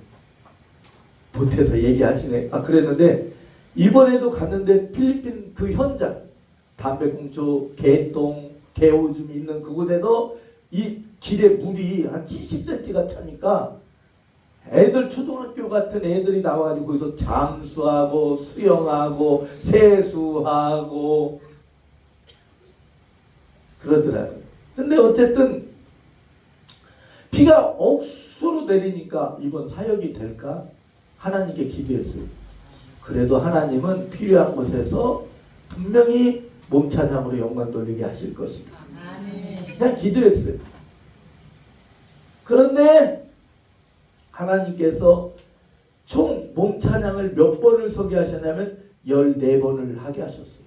못해서 얘기하시네. 그랬는데 이번에도 갔는데 필리핀 그 현장, 담배꽁초, 개똥, 개오줌 있는 그곳에서 이 길에 물이 한 70cm가 차니까 애들, 초등학교 같은 애들이 나와가지고 거기서 잠수하고 수영하고 세수하고 그러더라고요. 근데 어쨌든 비가 억수로 내리니까 이번 사역이 될까? 하나님께 기도했어요. 그래도 하나님은 필요한 곳에서 분명히 몸찬양으로 영광 돌리게 하실 것이다. 그냥 기도했어요. 그런데 하나님께서 총 몸찬양을 몇 번을 서게 하셨냐면 14번을 하게 하셨어요.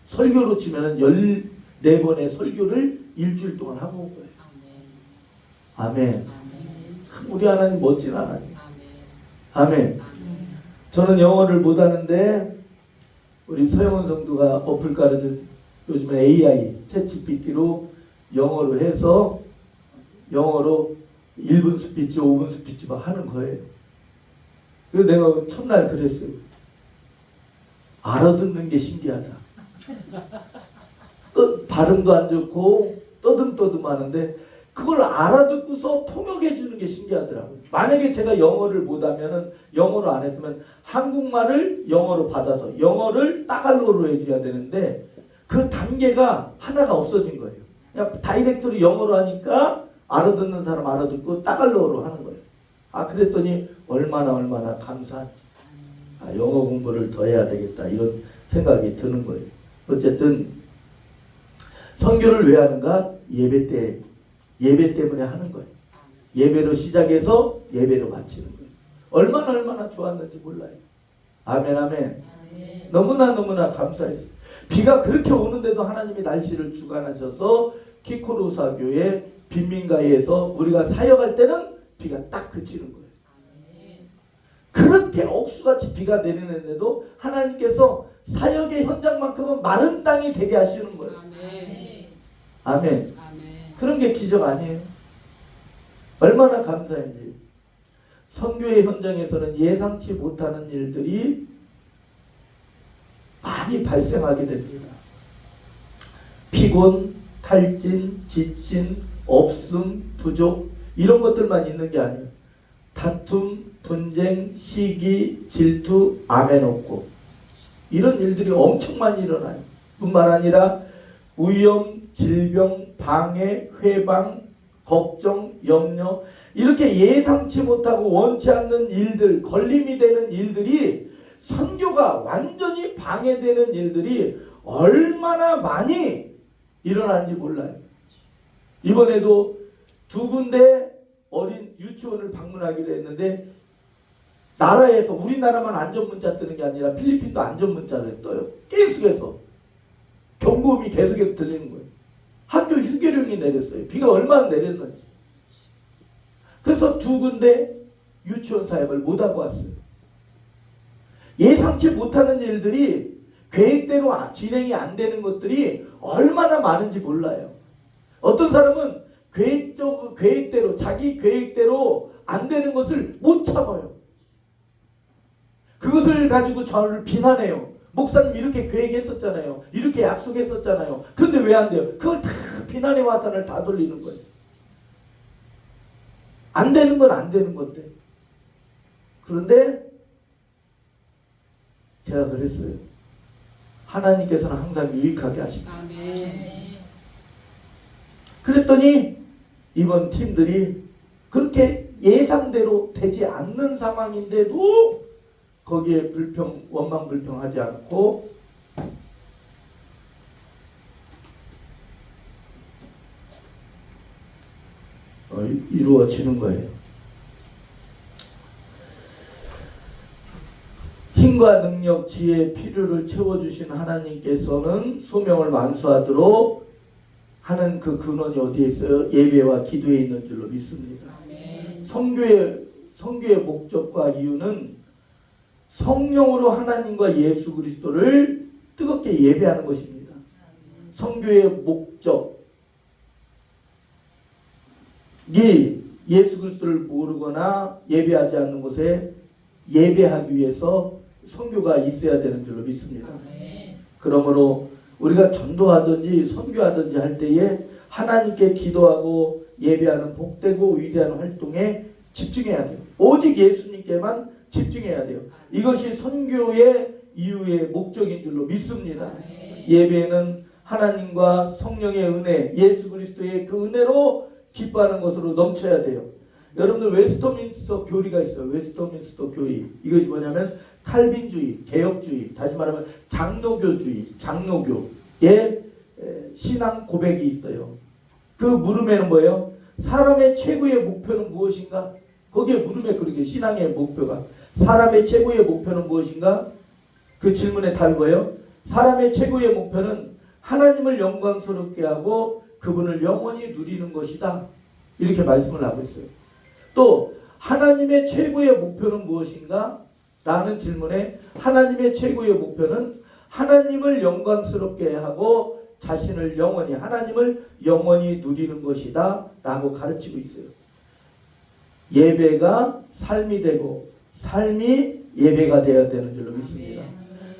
설교로 치면 14번의 설교를 일주일 동안 하고 온 거예요. 아멘. 참 우리 하나님 멋진 하나님. 아멘. 저는 영어를 못하는데 우리 서영원 성도가 어플 가르친, 요즘에 AI, 챗GPT로 영어로 해서 영어로 1분 스피치, 5분 스피치 막 하는 거예요. 그래서 내가 첫날 그랬어요. 알아듣는 게 신기하다. 발음도 안 좋고 떠듬떠듬 하는데 그걸 알아듣고서 통역해 주는 게 신기하더라고요. 만약에 제가 영어를 못하면은, 영어로 안 했으면 한국말을 영어로 받아서 영어를 따갈로로 해줘야 되는데 그 단계가 하나가 없어진 거예요. 그냥 다이렉트로 영어로 하니까 알아듣는 사람 알아듣고 따갈로로 하는 거예요. 그랬더니 얼마나 감사한지. 영어 공부를 더 해야 되겠다 이런 생각이 드는 거예요. 어쨌든 선교를 왜 하는가? 예배 때문에 하는 거예요. 예배로 시작해서 예배로 마치는 거예요. 얼마나 좋았는지 몰라요. 아멘, 아멘. 너무나 감사했어요. 비가 그렇게 오는데도 하나님이 날씨를 주관하셔서 키코로사교의 빈민가에서 우리가 사역할 때는 비가 딱 그치는 거예요. 그렇게 억수같이 비가 내리는데도 하나님께서 사역의 현장만큼은 마른 땅이 되게 하시는 거예요. 아멘. 그런 게 기적 아니에요? 얼마나 감사한지. 선교의 현장에서는 예상치 못하는 일들이 많이 발생하게 됩니다. 피곤, 탈진, 지친, 없음, 부족 이런 것들만 있는 게 아니에요. 다툼, 분쟁, 시기, 질투, 아멘 없고 이런 일들이 엄청 많이 일어나요. 뿐만 아니라 위험, 질병, 방해, 회방, 걱정, 염려, 이렇게 예상치 못하고 원치 않는 일들, 걸림이 되는 일들이, 선교가 완전히 방해되는 일들이 얼마나 많이 일어나는지 몰라요. 이번에도 2군데 어린 유치원을 방문하기로 했는데, 나라에서 우리나라만 안전문자 뜨는 게 아니라 필리핀도 안전문자를 떠요. 계속해서 경고음이 계속해서 들리는 거예요. 학교 휴교령이 내렸어요. 비가 얼마나 내렸는지. 그래서 2군데 유치원 사역을 못하고 왔어요. 예상치 못하는 일들이, 계획대로 진행이 안 되는 것들이 얼마나 많은지 몰라요. 어떤 사람은 계획대로, 자기 계획대로 안 되는 것을 못 참아요. 그것을 가지고 저를 비난해요. 목사님 이렇게 계획했었잖아요. 이렇게 약속했었잖아요. 근데 왜 안 돼요? 그걸 다 비난의 화살을 다 돌리는 거예요. 안 되는 건 안 되는 건데. 그런데 제가 그랬어요. 하나님께서는 항상 유익하게 하십니다. 그랬더니 이번 팀들이 그렇게 예상대로 되지 않는 상황인데도 거기에 원망 불평하지 않고 이루어지는 거예요. 힘과 능력, 지혜, 필요를 채워주신 하나님께서는 소명을 완수하도록 하는 그 근원이 어디에 있어요? 예배와 기도에 있는 줄로 믿습니다. 선교의 목적과 이유는 성령으로 하나님과 예수 그리스도를 뜨겁게 예배하는 것입니다. 선교의 목적이 예수 그리스도를 모르거나 예배하지 않는 곳에 예배하기 위해서 선교가 있어야 되는 줄로 믿습니다. 그러므로 우리가 전도하든지 선교하든지 할 때에 하나님께 기도하고 예배하는 복되고 위대한 활동에 집중해야 돼요. 오직 예수님께만 집중해야 돼요. 이것이 선교의 이유의 목적인 줄로 믿습니다. 예배는 하나님과 성령의 은혜, 예수 그리스도의 그 은혜로 기뻐하는 것으로 넘쳐야 돼요. 여러분들 웨스터민스터 교리가 있어요. 웨스터민스터 교리. 이것이 뭐냐면 칼빈주의, 개혁주의, 다시 말하면 장로교주의, 장로교의 신앙 고백이 있어요. 그 물음에는 뭐예요? 사람의 최고의 목표는 무엇인가? 거기에 물음에 그렇게 신앙의 목표가, 사람의 최고의 목표는 무엇인가? 그 질문의 답이 뭐예요? 사람의 최고의 목표는 하나님을 영광스럽게 하고 그분을 영원히 누리는 것이다. 이렇게 말씀을 하고 있어요. 또 하나님의 최고의 목표는 무엇인가? 라는 질문에 하나님의 최고의 목표는 하나님을 영광스럽게 하고 자신을 영원히, 하나님을 영원히 누리는 것이다 라고 가르치고 있어요. 예배가 삶이 되고 삶이 예배가 되어야 되는 줄로 믿습니다.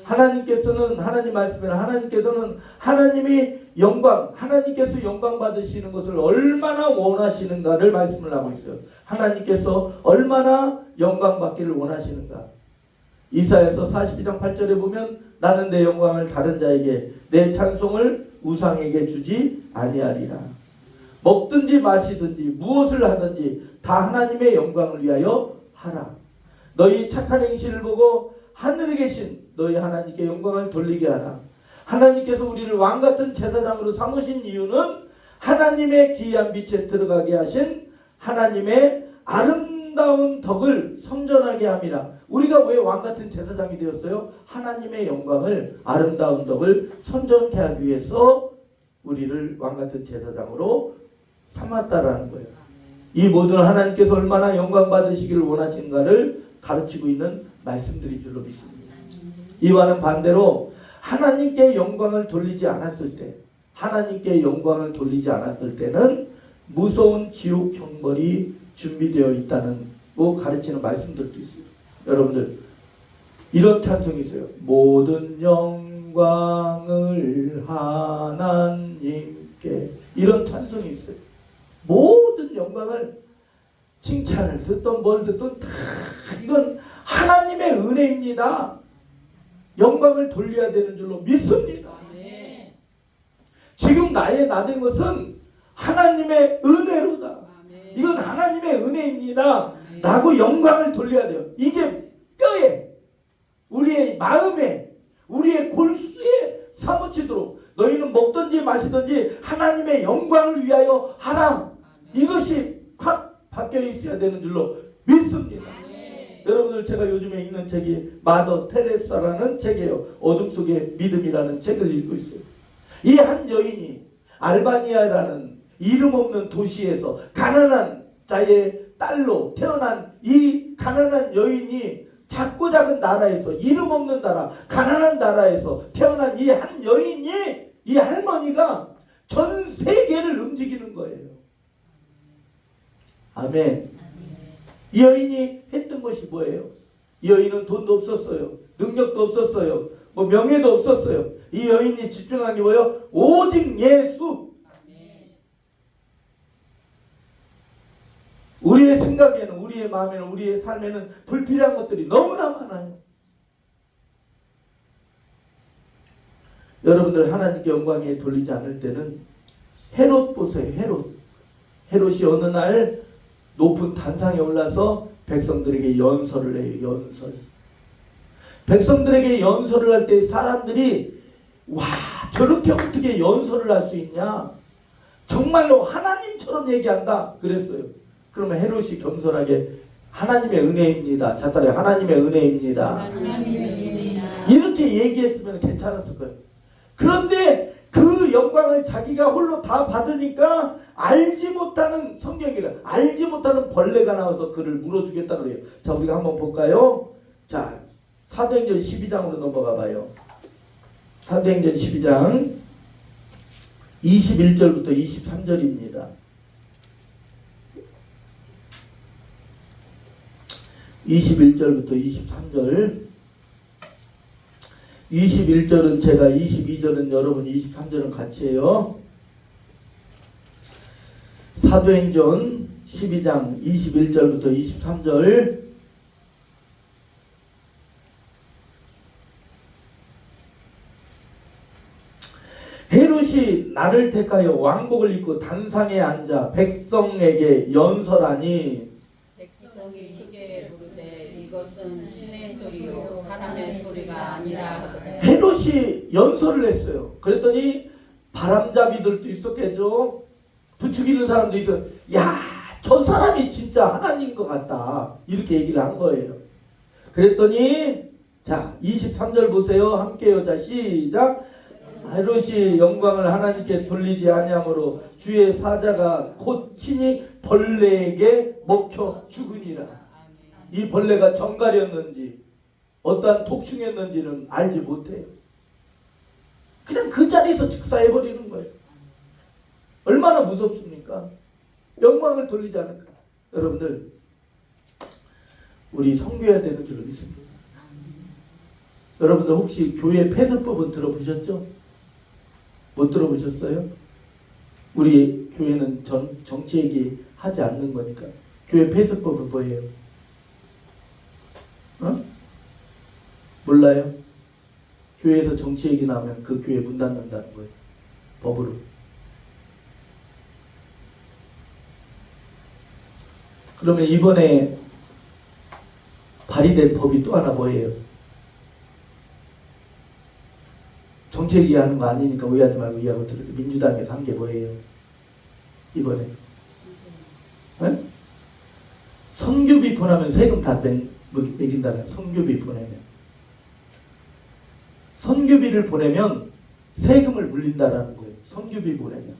하나님께서는, 하나님 말씀에는 하나님께서는 하나님이 하나님께서 영광 받으시는 것을 얼마나 원하시는가를 말씀을 하고 있어요. 하나님께서 얼마나 영광 받기를 원하시는가. 이사야서 42장 8절에 보면 나는 내 영광을 다른 자에게, 내 찬송을 우상에게 주지 아니하리라. 먹든지 마시든지 무엇을 하든지 다 하나님의 영광을 위하여 하라. 너희 착한 행실을 보고 하늘에 계신 너희 하나님께 영광을 돌리게 하라. 하나님께서 우리를 왕같은 제사장으로 삼으신 이유는 하나님의 기이한 빛에 들어가게 하신 하나님의 아름다운 덕을 선전하게 함이라. 우리가 왜 왕같은 제사장이 되었어요? 하나님의 영광을, 아름다운 덕을 선전케 하기 위해서 우리를 왕같은 제사장으로 삼았다라는 거예요. 이 모든 하나님께서 얼마나 영광 받으시기를 원하신가를 가르치고 있는 말씀들인 줄로 믿습니다. 이와는 반대로 하나님께 영광을 돌리지 않았을 때, 하나님께 영광을 돌리지 않았을 때는 무서운 지옥 형벌이 준비되어 있다는 거 가르치는 말씀들도 있어요. 여러분들 이런 찬송이 있어요. 모든 영광을 하나님께, 이런 찬송이 있어요. 모든 영광을, 칭찬을 듣던 뭘 듣던 다 이건 하나님의 은혜입니다. 영광을 돌려야 되는 줄로 믿습니다. 지금 나된 것은 하나님의 은혜로다. 아멘. 이건 하나님의 은혜입니다. 아멘. 라고 영광을 돌려야 돼요. 이게 뼈에, 우리의 마음에, 우리의 골수에 사무치도록 너희는 먹든지 마시든지 하나님의 영광을 위하여 하라. 이것이 확 바뀌어 있어야 되는 줄로 믿습니다. 아멘. 여러분들, 제가 요즘에 읽는 책이 마더 테레사라는 책이에요. 어둠 속의 믿음이라는 책을 읽고 있어요. 이 한 여인이 알바니아라는 이름 없는 도시에서 가난한 자의 딸로 태어난 이 가난한 여인이 작고 작은 나라에서, 이름 없는 나라, 가난한 나라에서 태어난 이 한 여인이, 이 할머니가 전 세계를 움직이는 거예요. 아멘. 이 여인이 했던 것이 뭐예요? 이 여인은 돈도 없었어요. 능력도 없었어요. 뭐 명예도 없었어요. 이 여인이 집중한 게 뭐예요? 오직 예수. 우리의 생각에는, 우리의 마음에는, 우리의 삶에는 불필요한 것들이 너무나 많아요. 여러분들, 하나님께 영광에 돌리지 않을 때는 헤롯 보세요. 헤롯이 어느 날 높은 단상에 올라서 백성들에게 연설을 해요. 백성들에게 연설을 할 때 사람들이 와, 저렇게 어떻게 연설을 할 수 있냐? 정말로 하나님처럼 얘기한다. 그랬어요. 그러면 헤롯이 겸손하게 하나님의 은혜입니다. 자따라 하나님의 은혜입니다. 하나님의 은혜입니다. 이렇게 얘기했으면 괜찮았을 거예요. 그런데 그 영광을 자기가 홀로 다 받으니까 알지 못하는, 성경이라 알지 못하는 벌레가 나와서 그를 물어주겠다 그래요. 자, 우리가 한번 볼까요? 자, 사도행전 12장으로 넘어가 봐요. 사도행전 12장 21절부터 23절입니다. 21절부터 23절. 21절은 제가, 22절은 여러분, 23절은 같이 해요. 사도행전 12장 21절부터 23절. 헤롯이 나를 택하여 왕복을 입고 단상에 앉아 백성에게 연설하니, 백성이 크게 부르되 이것은 신의 소리요 사람의 소리가 아니라 하더라. 헤롯이 연설을 했어요. 그랬더니 바람잡이들도 있었겠죠. 부추기는 사람도 있어요. 야, 저 사람이 진짜 하나님인 것 같다. 이렇게 얘기를 한 거예요. 그랬더니 자, 23절 보세요. 함께요. 자, 시작. 헤롯이 영광을 하나님께 돌리지 아니하므로 주의 사자가 곧 친히 벌레에게 먹혀 죽으니라. 이 벌레가 정갈이었는지 어떠한 독충이었는지는 알지 못해요. 그냥 그 자리에서 즉사해버리는 거예요. 얼마나 무섭습니까? 영광을 돌리지 않을까. 여러분들, 우리 섬겨야 되는 줄로 믿습니다. 여러분들 혹시 교회 폐쇄법은 들어보셨죠? 못 들어보셨어요? 우리 교회는 정치 얘기 하지 않는 거니까. 교회 폐쇄법은 뭐예요? 몰라요? 교회에서 정치 얘기 나오면 그 교회 문 닫는다는 거예요. 법으로. 그러면 이번에 발의된 법이 또 하나 뭐예요? 정치 얘기하는 거 아니니까 오해하지 말고 이해하고 들으세요. 민주당에서 한 게 뭐예요? 이번에 네? 선교비 보내면 세금 다 매긴다는. 선교비 보내면, 선교비를 보내면 세금을 물린다라는 거예요. 선교비 보내면.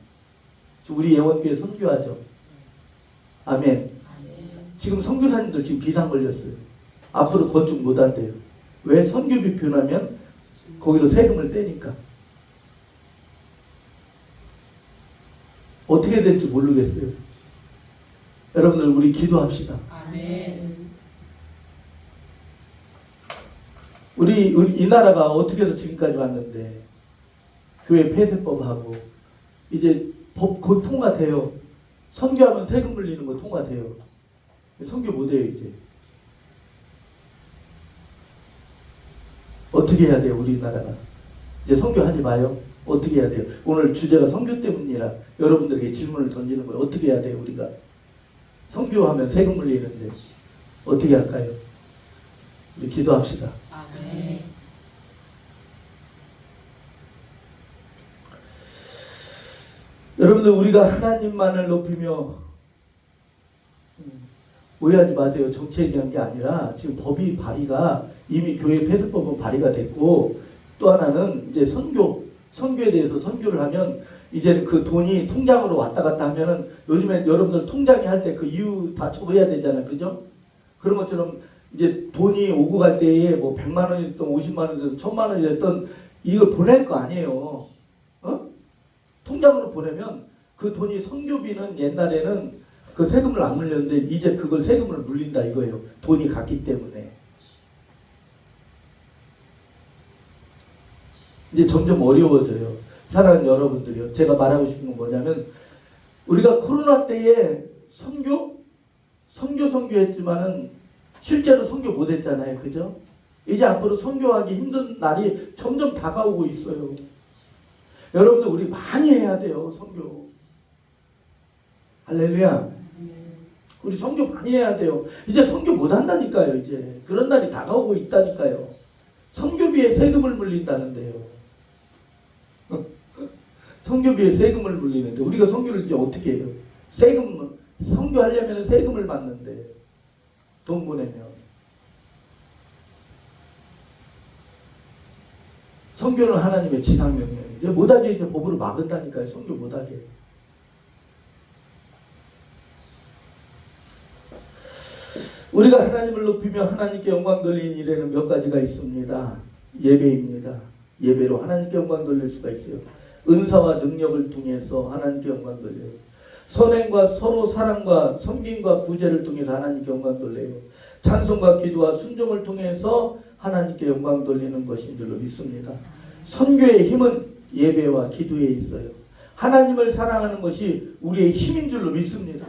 우리 예원교회 선교하죠. 아멘. 지금 선교사님들 지금 비상 걸렸어요. 앞으로 건축 못 한대요. 왜? 선교비 보내면 거기서 세금을 떼니까. 어떻게 될지 모르겠어요. 여러분들, 우리 기도합시다. 아멘. 우리 이 나라가 어떻게 해서 지금까지 왔는데 교회 폐쇄법하고 이제 법 곧 통과돼요. 선교하면 세금 물리는 거 통과돼요. 선교 못해요. 이제 어떻게 해야 돼요? 우리나라가 이제 선교하지 마요. 어떻게 해야 돼요? 오늘 주제가 선교 때문이라 여러분들에게 질문을 던지는 거예요. 어떻게 해야 돼요? 우리가 선교하면 세금 물리는데 어떻게 할까요? 우리 기도합시다. 아멘. 여러분들 우리가 하나님만을 높이며 오해하지 마세요. 정치 얘기한 게 아니라 지금 법이 발의가 이미 교회 폐쇄법은 발의가 됐고 또 하나는 이제 선교에 대해서 선교를 하면 이제는 그 돈이 통장으로 왔다 갔다 하면은 요즘에 여러분들 통장에 할 때 그 이유 다 적어야 되잖아요. 그죠? 그런 것처럼 이제 돈이 오고 갈 때에 뭐 100만 원이 됐든 50만 원이 됐든 1000만 원이 됐든 이걸 보낼 거 아니에요. 통장으로 보내면 그 돈이 선교비는 옛날에는 그 세금을 안 물렸는데 이제 그걸 세금을 물린다 이거예요. 돈이 갔기 때문에. 이제 점점 어려워져요. 사랑하는 여러분들이요. 제가 말하고 싶은 건 뭐냐면 우리가 코로나 때에 선교했지만은 실제로 선교 못했잖아요. 그죠? 이제 앞으로 선교하기 힘든 날이 점점 다가오고 있어요. 여러분들 우리 많이 해야 돼요. 선교. 할렐루야. 우리 선교 많이 해야 돼요. 이제 선교 못한다니까요. 이제 그런 날이 다가오고 있다니까요. 선교비에 세금을 물린다는데요. 선교비에 세금을 물리는데 우리가 선교를 이제 어떻게 해요? 선교하려면 세금을 받는데 돈 보내면 선교는 하나님의 지상명령이에요. 이제 못하게 이제 법으로 막은다니까요. 선교 못하게. 우리가 하나님을 높이며 하나님께 영광 돌리는 일에는 몇 가지가 있습니다. 예배입니다. 예배로 하나님께 영광 돌릴 수가 있어요. 은사와 능력을 통해서 하나님께 영광 돌려요. 선행과 서로 사랑과 섬김과 구제를 통해서 하나님께 영광 돌려요. 찬송과 기도와 순종을 통해서 하나님께 영광 돌리는 것인 줄로 믿습니다. 선교의 힘은 예배와 기도에 있어요. 하나님을 사랑하는 것이 우리의 힘인 줄로 믿습니다.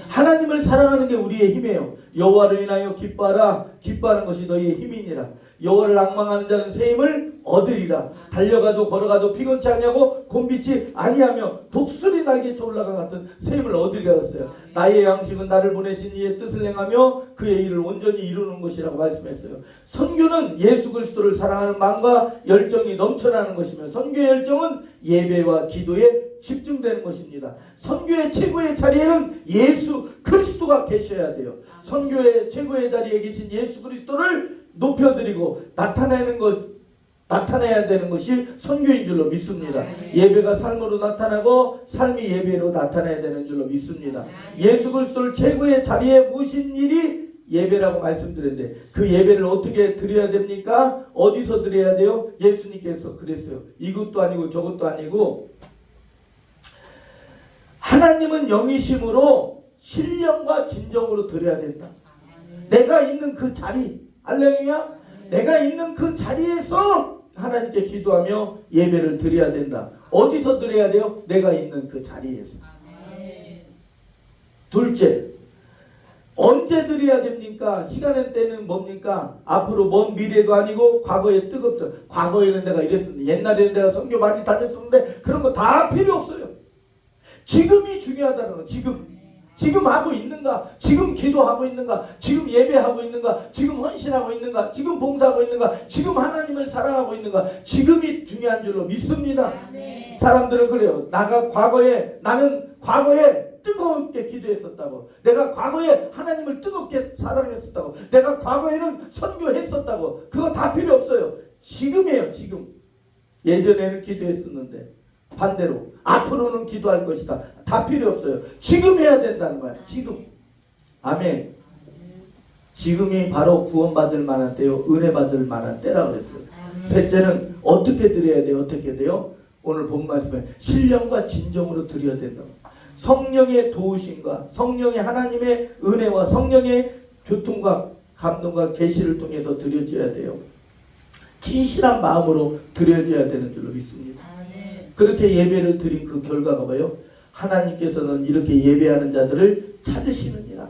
하나님을 사랑하는 게 우리의 힘이에요. 여호와를 인하여 기뻐하라. 기뻐하는 것이 너희의 힘이니라. 여호와를 앙망하는 자는 새 힘을 얻으리라. 달려가도 걸어가도 피곤치 아니하고 곤비치 아니하며 독수리 날개쳐 올라간 같은 새 힘을 얻으리라 했어요. 나의 양식은 나를 보내신 이의 뜻을 행하며 그의 일을 온전히 이루는 것이라고 말씀했어요. 선교는 예수 그리스도를 사랑하는 마음과 열정이 넘쳐나는 것이며 선교의 열정은 예배와 기도에 집중되는 것입니다. 선교의 최고의 자리에는 예수 그리스도가 계셔야 돼요. 선교의 최고의 자리에 계신 예수 그리스도를 높여드리고 나타내야 되는 것이 선교인 줄로 믿습니다. 예배가 삶으로 나타나고 삶이 예배로 나타나야 되는 줄로 믿습니다. 예수 그리스도를 최고의 자리에 모신 일이 예배라고 말씀드렸는데 그 예배를 어떻게 드려야 됩니까? 어디서 드려야 돼요? 예수님께서 그랬어요. 이것도 아니고 저것도 아니고 하나님은 영이심으로 신령과 진정으로 드려야 된다. 내가 있는 그 자리, 할렐루야, 내가 있는 그 자리에서 하나님께 기도하며 예배를 드려야 된다. 어디서 드려야 돼요? 내가 있는 그 자리에서. 둘째, 언제 드려야 됩니까? 시간의 때는 뭡니까? 앞으로 먼 미래도 아니고 과거에 뜨겁다. 과거에는 내가 이랬었는데, 옛날에는 내가 선교 많이 다녔었는데 그런 거 다 필요 없어요. 지금이 중요하다는 거. 지금 하고 있는가? 지금 기도하고 있는가? 지금 예배하고 있는가? 지금 헌신하고 있는가? 지금 봉사하고 있는가? 지금 하나님을 사랑하고 있는가? 지금이 중요한 줄로 믿습니다. 사람들은 그래요. 나는 과거에 뜨겁게 기도했었다고. 내가 과거에 하나님을 뜨겁게 사랑했었다고. 내가 과거에는 선교했었다고. 그거 다 필요 없어요. 지금이에요. 지금. 예전에는 기도했었는데 반대로 앞으로는 기도할 것이다. 다 필요 없어요. 지금 해야 된다는 거야. 지금. 아멘. 지금이 바로 구원받을 만한 때요. 은혜 받을 만한 때라고 그랬어요. 셋째는 어떻게 드려야 돼요? 어떻게 돼요? 오늘 본 말씀에 신령과 진정으로 드려야 된다. 성령의 도우심과 성령의 하나님의 은혜와 성령의 교통과 감동과 계시를 통해서 드려져야 돼요. 진실한 마음으로 드려져야 되는 줄로 믿습니다. 그렇게 예배를 드린 그 결과가 뭐예요? 하나님께서는 이렇게 예배하는 자들을 찾으시느니라.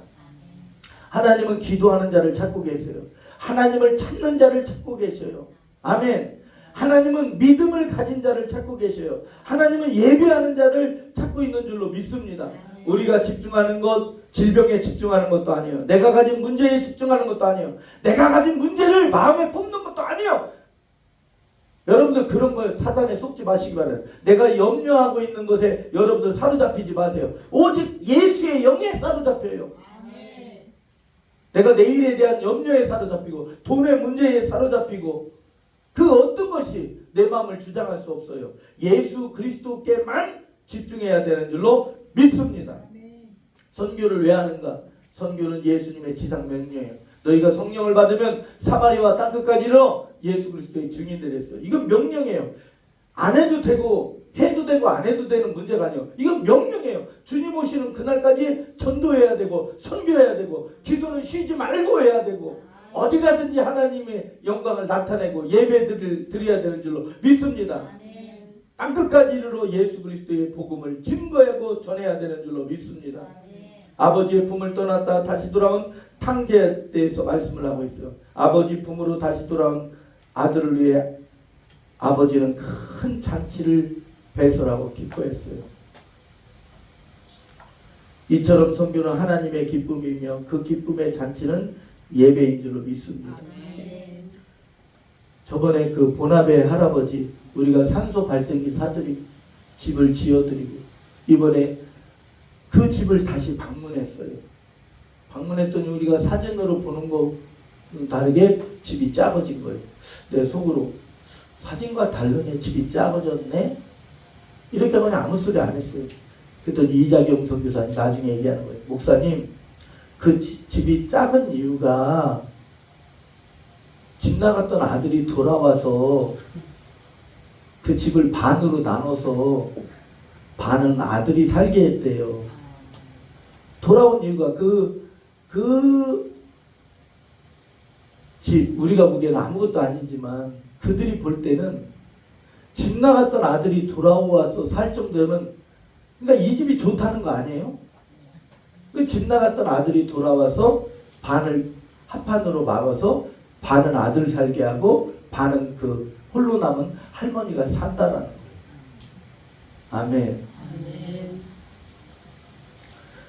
하나님은 기도하는 자를 찾고 계세요. 하나님을 찾는 자를 찾고 계셔요. 아멘. 하나님은 믿음을 가진 자를 찾고 계셔요. 하나님은 예배하는 자를 찾고 있는 줄로 믿습니다. 우리가 집중하는 것, 질병에 집중하는 것도 아니에요. 내가 가진 문제에 집중하는 것도 아니에요. 내가 가진 문제를 마음에 뽑는 것도 아니에요. 여러분들 그런 거에 사단에 속지 마시기 바라요. 내가 염려하고 있는 것에 여러분들 사로잡히지 마세요. 오직 예수의 영에 사로잡혀요. 내가 내일에 대한 염려에 사로잡히고 돈의 문제에 사로잡히고 그 어떤 것이 내 마음을 주장할 수 없어요. 예수 그리스도께만 집중해야 되는 줄로 믿습니다. 선교를 왜 하는가? 선교는 예수님의 지상 명령이에요. 너희가 성령을 받으면 사마리아와 땅끝까지 이르러 예수 그리스도의 증인들이 했어요. 이건 명령이에요. 안 해도 되고 해도 되고 안 해도 되는 문제가 아니에요. 이건 명령이에요. 주님 오시는 그날까지 전도해야 되고 선교해야 되고 기도는 쉬지 말고 해야 되고 어디 가든지 하나님의 영광을 나타내고 예배를 드려야 되는 줄로 믿습니다. 땅끝까지 이르러 예수 그리스도의 복음을 증거하고 전해야 되는 줄로 믿습니다. 아버지의 품을 떠났다 다시 돌아온 탕제에 대해서 말씀을 하고 있어요. 아버지 품으로 다시 돌아온 아들을 위해 아버지는 큰 잔치를 배설하고 기뻐했어요. 이처럼 선교는 하나님의 기쁨이며 그 기쁨의 잔치는 예배인 줄로 믿습니다. 저번에 그 보나베 할아버지 우리가 산소 발생기 사드리고 집을 지어드리고 이번에 그 집을 다시 방문했어요. 방문했더니 우리가 사진으로 보는 거는 다르게 집이 작아진 거예요. 내 속으로 사진과 다르네, 집이 작아졌네, 이렇게 하면 아무 소리 안 했어요. 그랬더니 이자경 선교사님 나중에 얘기하는 거예요. 목사님, 그 집이 작은 이유가 집 나갔던 아들이 돌아와서 그 집을 반으로 나눠서 반은 아들이 살게 했대요. 돌아온 이유가 그 집, 우리가 보기에는 아무것도 아니지만 그들이 볼 때는 집 나갔던 아들이 돌아와서 살 정도면, 그러니까 이 집이 좋다는 거 아니에요? 그 집 나갔던 아들이 돌아와서 반을 합판으로 막아서 반은 아들 살게 하고 반은 그 홀로 남은 할머니가 산다라는 거예요. 아멘.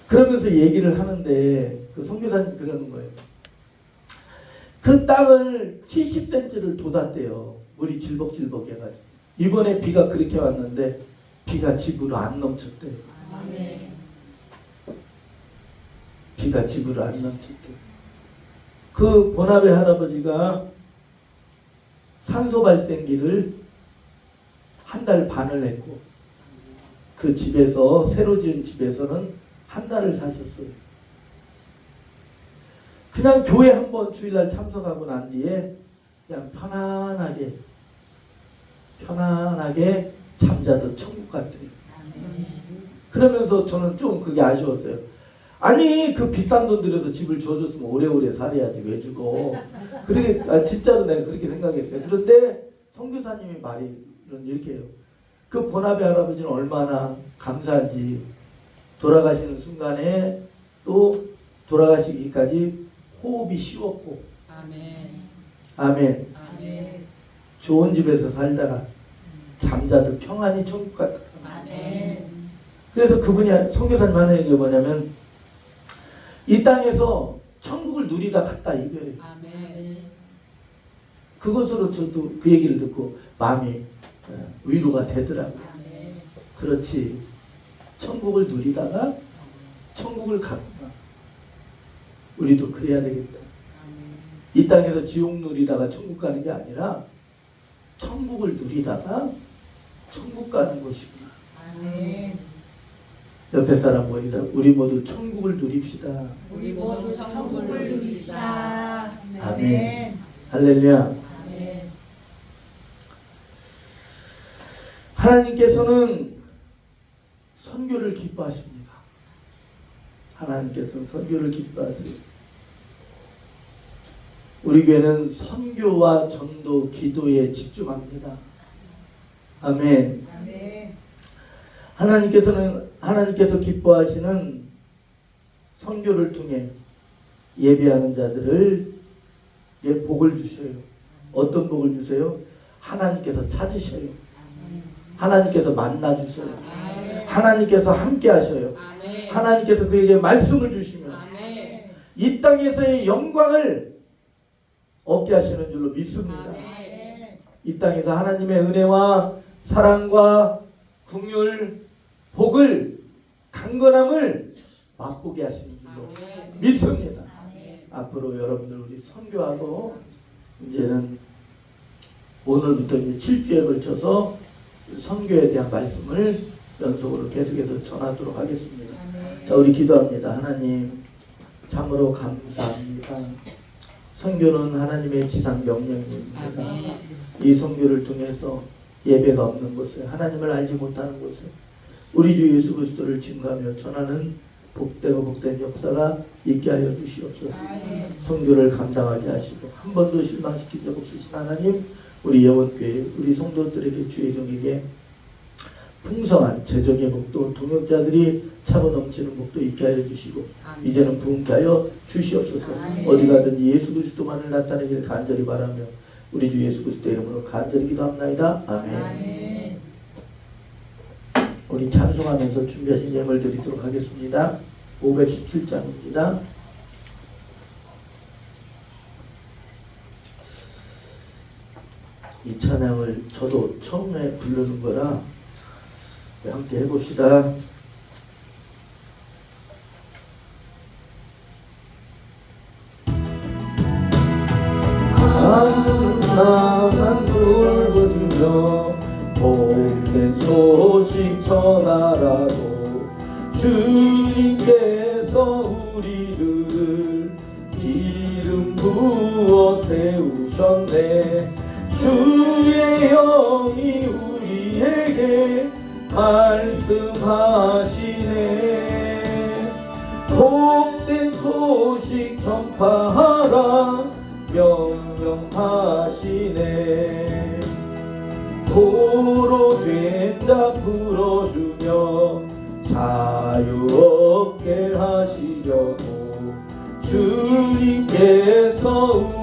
그러면서 얘기를 하는데 그 선교사님 그러는 거예요. 그 땅을 70cm를 돋았대요. 물이 질벅질벅 해가지고. 이번에 비가 그렇게 왔는데 비가 집으로 안 넘쳤대요. 비가 집으로 안 넘쳤대요. 그 보나베 할아버지가 산소 발생기를 한 달 반을 했고 그 집에서 새로 지은 집에서는 한 달을 사셨어요. 그냥 교회 한번 주일날 참석하고 난 뒤에 그냥 편안하게 잠자듯 천국 갔대요. 그러면서 저는 좀 그게 아쉬웠어요. 아니 그 비싼 돈 들여서 집을 지어줬으면 오래오래 살아야지 왜 죽어. 그러게 진짜로 내가 그렇게 생각했어요. 그런데 선교사님의 말이 이렇게 해요. 그 보나베 할아버지는 얼마나 감사한지 돌아가시는 순간에 또 돌아가시기까지 호흡이 쉬웠고 아멘. 좋은 집에서 살다가 잠자듯 평안히 천국 갔다. 그래서 그분이 선교사님 하는 얘기가 뭐냐면 이 땅에서 천국을 누리다 갔다 이거예요. 그것으로 저도 그 얘기를 듣고 마음이 위로가 되더라고요. 그렇지, 천국을 누리다가 천국을 갔구나. 우리도 그래야 되겠다. 이 땅에서 지옥 누리다가 천국 가는 게 아니라 천국을 누리다가 천국 가는 것이구나. 옆에 사람 모이자 우리 모두 천국을 누립시다. 우리 모두 천국을 누립시다. 아멘. 할렐루야. 하나님께서는 선교를 기뻐하십니다. 하나님께서는 선교를 기뻐하세요. 우리 교회는 선교와 전도, 기도에 집중합니다. 아멘. 하나님께서 기뻐하시는 선교를 통해 예배하는 자들을 복을 주셔요. 어떤 복을 주세요? 하나님께서 찾으셔요. 하나님께서 만나주셔요. 하나님께서 함께 하셔요. 하나님께서 그에게 말씀을 주시면 이 땅에서의 영광을 얻게 하시는 줄로 믿습니다. 이 땅에서 하나님의 은혜와 사랑과 긍휼, 복을, 강건함을 맛보게 하시는 줄로 믿습니다. 앞으로 여러분들 우리 선교하고 이제는 오늘부터 이제 7주에 걸쳐서 선교에 대한 말씀을 연속으로 계속해서 전하도록 하겠습니다. 자, 우리 기도합니다. 하나님, 참으로 감사합니다. 선교는 하나님의 지상 명령입니다. 이 선교를 통해서 예배가 없는 곳에, 하나님을 알지 못하는 곳에 우리 주 예수 그리스도를 증거하며 전하는 복되고 복된 역사가 있게 하여 주시옵소서. 선교를 감당하게 하시고 한 번도 실망시킨 적 없으신 하나님, 우리 예원교회 우리 성도들에게, 주의 종에게 풍성한 재정의 복도, 동역자들이 차고 넘치는 복도 있게 하여 주시고 이제는 부흥케 하여 주시옵소서. 어디 가든지 예수 그리스도만을 나타내기를 간절히 바라며 우리 주 예수 그리스도 이름으로 간절히 기도합나이다. 아멘. 우리 찬송하면서 준비하신 예물 드리도록 하겠습니다. 517장입니다. 이 찬양을 저도 처음에 부르는 거라 함께 해봅시다. 가난한 돌보며 복된 소식 전하라고 주님께서 우리를 기름 부어 세우셨네. 주의 영이 우리에게 말씀하시네. 복된 소식 전파하라 명령하시네. 도로 된 자 풀어주며 자유 얻게 하시려고 주님께서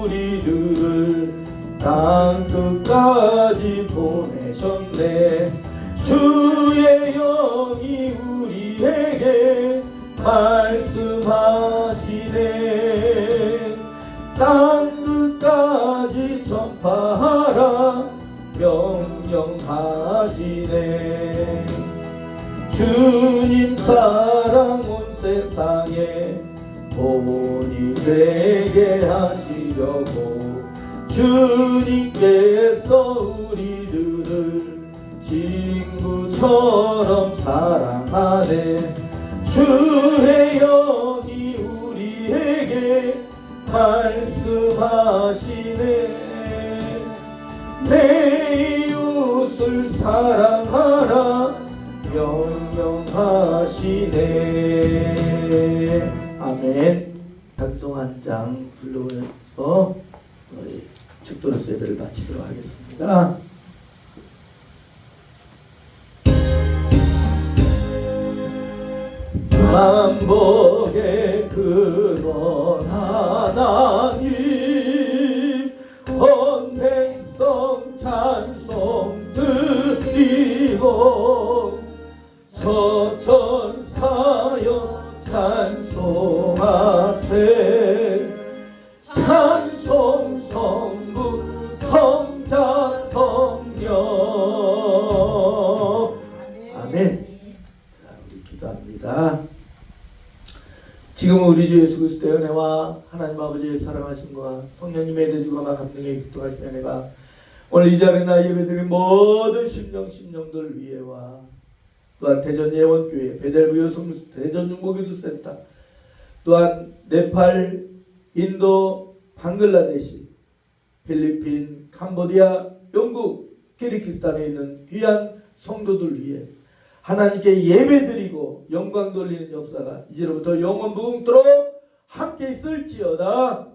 우리들을 땅 끝까지 보내셨네. 주의 영이 우리에게 말씀하시네. 땅 끝까지 전파하라 명령하시네. 주님 사랑 온 세상에 본이 되게 하시려고 주님께서 우리들을 친구처럼 사랑하네. 주의 영이 우리에게 말씀하시네. 내 이웃을 사랑하라 명령하시네. 아멘. 찬송 한 장 불러서 우리 축도로서 예배를 마치도록 하겠습니다. 만복의 근원 하나님, 온 백성 찬송 드리고 저천사여 찬송하세. 찬송 성부 성자 성령. 아멘. 자, 우리 기도합니다. 지금 우리 주 예수 그리스도의 은혜와 하나님 아버지의 사랑하심과 성령님의 대주가마 감동에 기도하시며 내가 오늘 이 자리에 나 예배드린 모든 심령들 위에와 또한 대전 예원교회, 베델 여성수 대전 중보기도센터, 또한 네팔, 인도, 방글라데시, 필리핀, 캄보디아, 영국, 키르기스탄에 있는 귀한 성도들 위해 하나님께 예배드리고 영광 돌리는 역사가 이제로부터 영원무궁토록 함께 있을지어다.